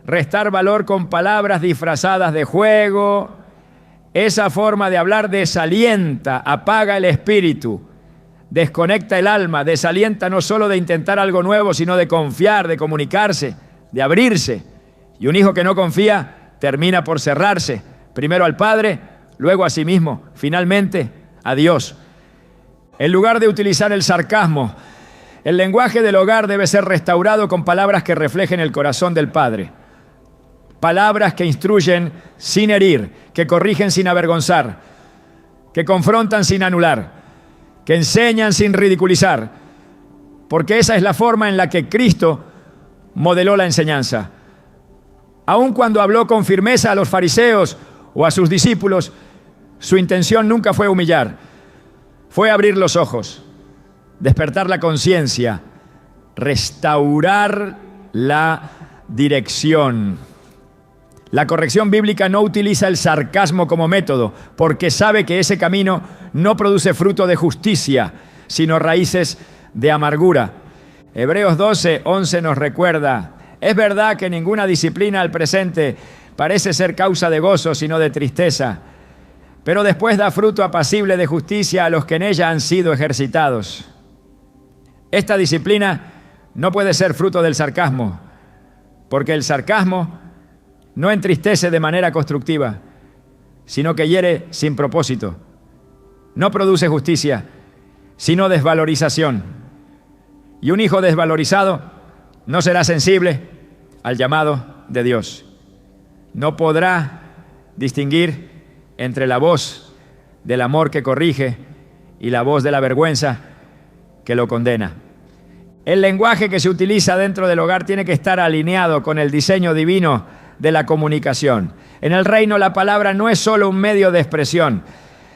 restar valor con palabras disfrazadas de juego. Esa forma de hablar desalienta, apaga el espíritu, desconecta el alma, desalienta no solo de intentar algo nuevo, sino de confiar, de comunicarse, de abrirse. Y un hijo que no confía termina por cerrarse, primero al padre, luego a sí mismo, finalmente a Dios. En lugar de utilizar el sarcasmo, el lenguaje del hogar debe ser restaurado con palabras que reflejen el corazón del padre. Palabras que instruyen sin herir, que corrigen sin avergonzar, que confrontan sin anular, que enseñan sin ridiculizar, porque esa es la forma en la que Cristo modeló la enseñanza. Aun cuando habló con firmeza a los fariseos o a sus discípulos, su intención nunca fue humillar, fue abrir los ojos, despertar la conciencia, restaurar la dirección. La corrección bíblica no utiliza el sarcasmo como método, porque sabe que ese camino no produce fruto de justicia, sino raíces de amargura. Hebreos 12:11 nos recuerda: es verdad que ninguna disciplina al presente parece ser causa de gozo, sino de tristeza, pero después da fruto apacible de justicia a los que en ella han sido ejercitados. Esta disciplina no puede ser fruto del sarcasmo, porque el sarcasmo no entristece de manera constructiva, sino que hiere sin propósito. No produce justicia, sino desvalorización. Y un hijo desvalorizado no será sensible al llamado de Dios. No podrá distinguir entre la voz del amor que corrige y la voz de la vergüenza que lo condena. El lenguaje que se utiliza dentro del hogar tiene que estar alineado con el diseño divino de la comunicación. En el reino la palabra no es solo un medio de expresión,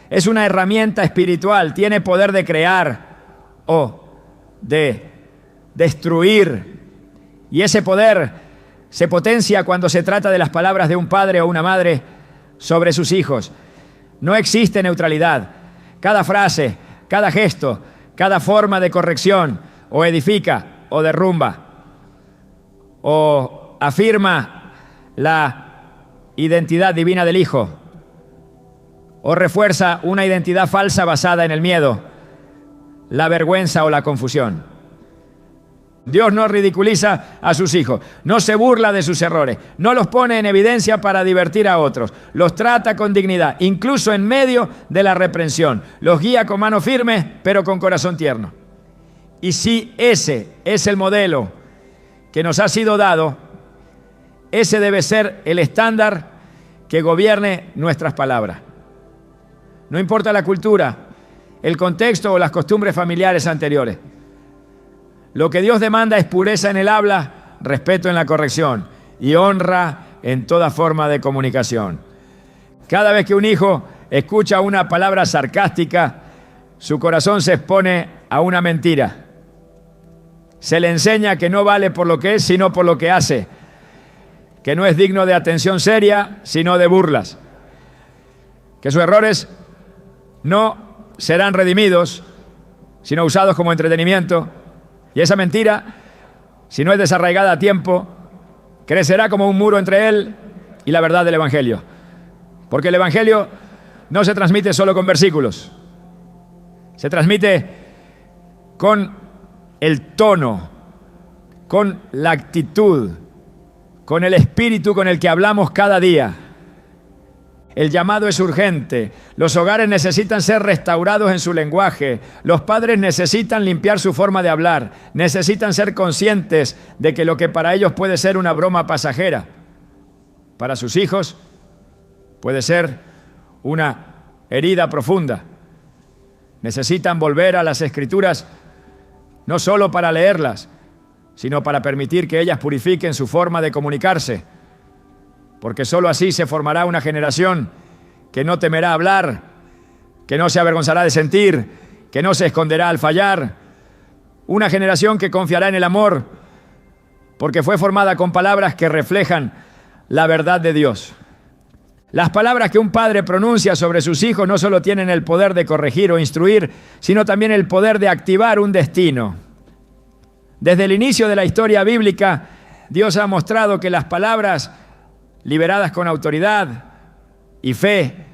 es una herramienta espiritual, tiene poder de crear o de destruir. Y ese poder se potencia cuando se trata de las palabras de un padre o una madre sobre sus hijos. No existe neutralidad. Cada frase, cada gesto, cada forma de corrección o edifica o derrumba o afirma la identidad divina del hijo o refuerza una identidad falsa basada en el miedo, la vergüenza o la confusión. Dios no ridiculiza a sus hijos, no se burla de sus errores, no los pone en evidencia para divertir a otros, los trata con dignidad, incluso en medio de la reprensión, los guía con mano firme, pero con corazón tierno. Y si ese es el modelo que nos ha sido dado, ese debe ser el estándar que gobierne nuestras palabras. No importa la cultura, el contexto o las costumbres familiares anteriores. Lo que Dios demanda es pureza en el habla, respeto en la corrección y honra en toda forma de comunicación. Cada vez que un hijo escucha una palabra sarcástica, su corazón se expone a una mentira. Se le enseña que no vale por lo que es, sino por lo que hace, que no es digno de atención seria, sino de burlas, que sus errores no serán redimidos, sino usados como entretenimiento, y esa mentira, si no es desarraigada a tiempo, crecerá como un muro entre él y y la verdad del Evangelio. Porque el Evangelio no se transmite solo con versículos, Se transmite con el tono, con la actitud, con el espíritu con el que hablamos cada día. El llamado es urgente. Los hogares necesitan ser restaurados en su lenguaje. Los padres necesitan limpiar su forma de hablar. Necesitan ser conscientes de que lo que para ellos puede ser una broma pasajera, para sus hijos puede ser una herida profunda. Necesitan volver a las Escrituras no solo para leerlas, sino para permitir que ellas purifiquen su forma de comunicarse, porque sólo así se formará una generación que no temerá hablar, que no se avergonzará de sentir, que no se esconderá al fallar, una generación que confiará en el amor, porque fue formada con palabras que reflejan la verdad de Dios. Las palabras que un padre pronuncia sobre sus hijos no solo tienen el poder de corregir o instruir, sino también el poder de activar un destino. Desde el inicio de la historia bíblica, Dios ha mostrado que las palabras liberadas con autoridad y fe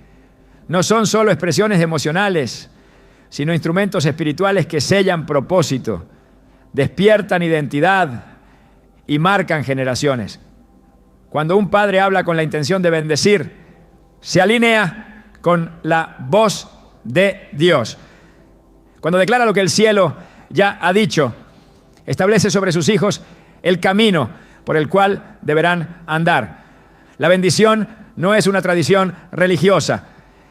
no son solo expresiones emocionales, sino instrumentos espirituales que sellan propósito, despiertan identidad y marcan generaciones. Cuando un padre habla con la intención de bendecir, se alinea con la voz de Dios. Cuando declara lo que el cielo ya ha dicho, establece sobre sus hijos el camino por el cual deberán andar. La bendición no es una tradición religiosa,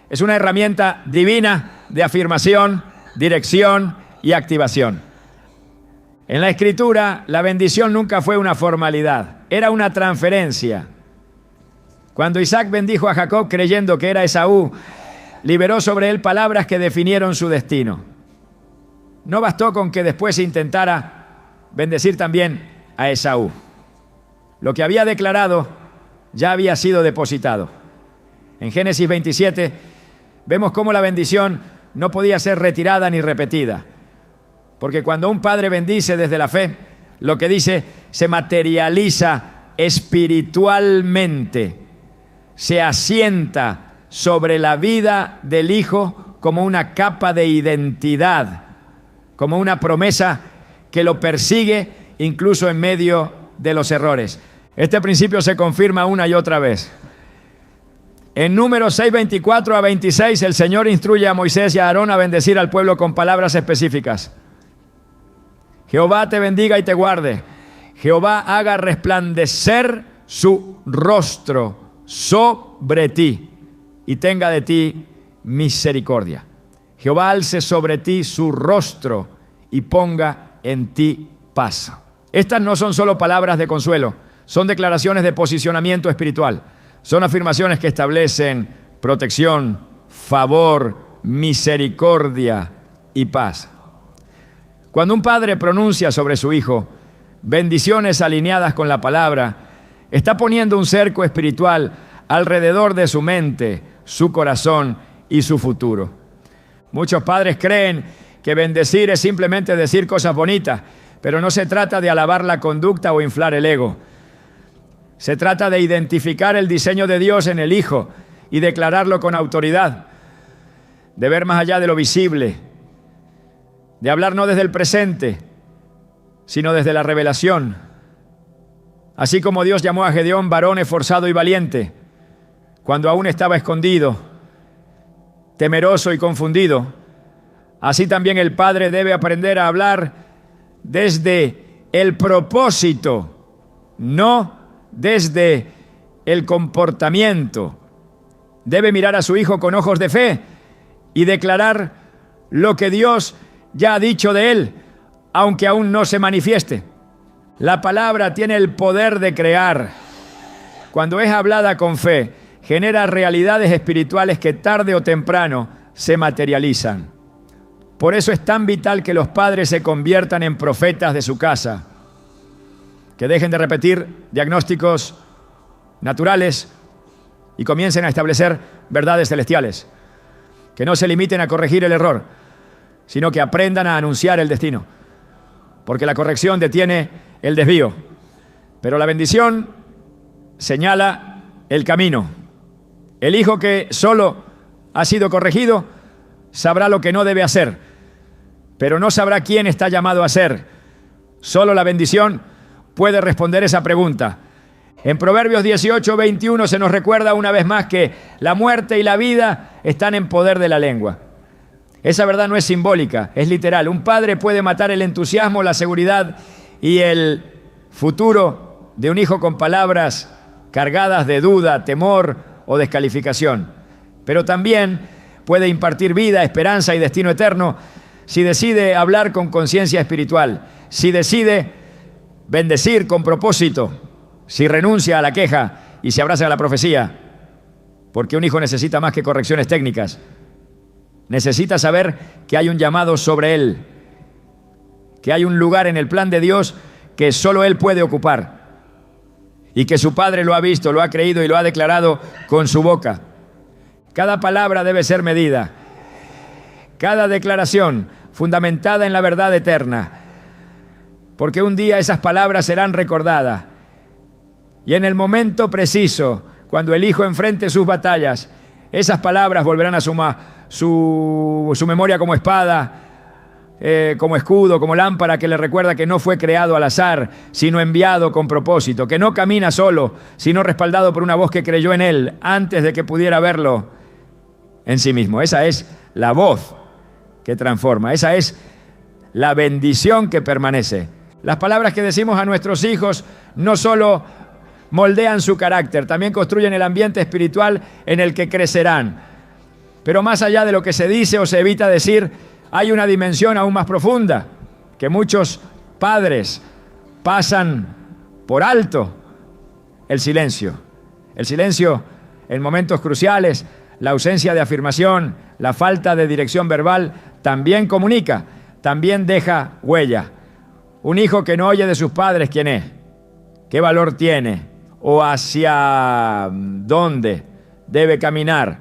es una herramienta divina de afirmación, dirección y activación. En la Escritura, la bendición nunca fue una formalidad, era una transferencia. Cuando Isaac bendijo a Jacob creyendo que era Esaú, liberó sobre él palabras que definieron su destino. No bastó con que después intentara bendecir también a Esaú. Lo que había declarado ya había sido depositado. En Génesis 27 vemos cómo la bendición no podía ser retirada ni repetida, porque cuando un padre bendice desde la fe, lo que dice se materializa espiritualmente, se asienta sobre la vida del hijo como una capa de identidad, como una promesa que lo persigue incluso en medio de los errores. Este principio se confirma una y otra vez. En Números 6, 24 a 26, el Señor instruye a Moisés y a Aarón a bendecir al pueblo con palabras específicas. Jehová te bendiga y te guarde. Jehová haga resplandecer su rostro sobre ti y tenga de ti misericordia. Jehová alce sobre ti su rostro y ponga en ti paz. Estas no son solo palabras de consuelo, son declaraciones de posicionamiento espiritual. Son afirmaciones que establecen protección, favor, misericordia y paz. Cuando un padre pronuncia sobre su hijo bendiciones alineadas con la palabra, está poniendo un cerco espiritual alrededor de su mente, su corazón y su futuro. Muchos padres creen que bendecir es simplemente decir cosas bonitas, pero no se trata de alabar la conducta o inflar el ego. Se trata de identificar el diseño de Dios en el hijo y declararlo con autoridad, de ver más allá de lo visible, de hablar no desde el presente, sino desde la revelación. Así como Dios llamó a Gedeón varón esforzado y valiente, cuando aún estaba escondido, temeroso y confundido, así también el padre debe aprender a hablar desde el propósito, no desde el comportamiento. Debe mirar a su hijo con ojos de fe y declarar lo que Dios ya ha dicho de él, aunque aún no se manifieste. La palabra tiene el poder de crear. Cuando es hablada con fe, genera realidades espirituales que tarde o temprano se materializan. Por eso es tan vital que los padres se conviertan en profetas de su casa, que dejen de repetir diagnósticos naturales y comiencen a establecer verdades celestiales, que no se limiten a corregir el error, sino que aprendan a anunciar el destino, porque la corrección detiene el desvío, pero la bendición señala el camino. El hijo que solo ha sido corregido sabrá lo que no debe hacer, pero no sabrá quién está llamado a ser. Solo la bendición puede responder esa pregunta. En Proverbios 18:21 se nos recuerda una vez más que la muerte y la vida están en poder de la lengua. Esa verdad no es simbólica, es literal. Un padre puede matar el entusiasmo, la seguridad y el futuro de un hijo con palabras cargadas de duda, temor o descalificación. Pero también puede impartir vida, esperanza y destino eterno si decide hablar con conciencia espiritual, si decide bendecir con propósito, si renuncia a la queja y se abraza a la profecía. Porque un hijo necesita más que correcciones técnicas. Necesita saber que hay un llamado sobre él, que hay un lugar en el plan de Dios que solo él puede ocupar y que su padre lo ha visto, lo ha creído y lo ha declarado con su boca. Cada palabra debe ser medida, cada declaración fundamentada en la verdad eterna, porque un día esas palabras serán recordadas y en el momento preciso, cuando el hijo enfrente sus batallas, esas palabras volverán a su memoria como espada, como escudo, como lámpara que le recuerda que no fue creado al azar, sino enviado con propósito, que no camina solo, sino respaldado por una voz que creyó en él antes de que pudiera verlo en sí mismo. Esa es la voz que transforma, esa es la bendición que permanece. Las palabras que decimos a nuestros hijos no solo moldean su carácter, también construyen el ambiente espiritual en el que crecerán. Pero más allá de lo que se dice o se evita decir, hay una dimensión aún más profunda que muchos padres pasan por alto: el silencio. El silencio en momentos cruciales, la ausencia de afirmación, la falta de dirección verbal, también comunica, también deja huella. Un hijo que no oye de sus padres quién es, qué valor tiene o hacia dónde debe caminar,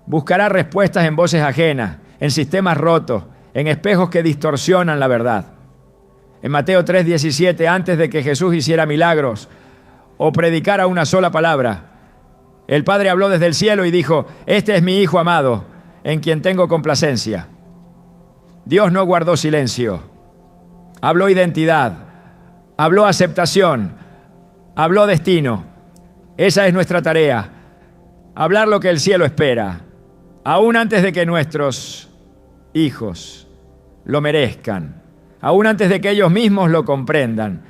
buscará respuestas en voces ajenas, en sistemas rotos, en espejos que distorsionan la verdad. En Mateo 3:17, antes de que Jesús hiciera milagros o predicara una sola palabra, el Padre habló desde el cielo y dijo: este es mi Hijo amado, en quien tengo complacencia. Dios no guardó silencio, habló identidad, habló aceptación, habló destino. Esa es nuestra tarea, hablar lo que el cielo espera, aún antes de que nuestros hijos lo merezcan, aún antes de que ellos mismos lo comprendan.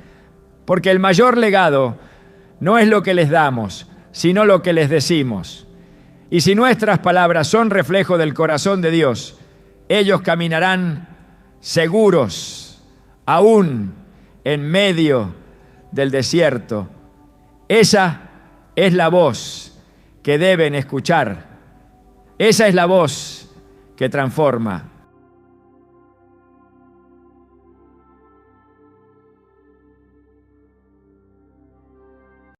Porque el mayor legado no es lo que les damos, sino lo que les decimos. Y si nuestras palabras son reflejo del corazón de Dios, ellos caminarán seguros, aún en medio del desierto. Esa es la voz que deben escuchar. Esa es la voz que transforma.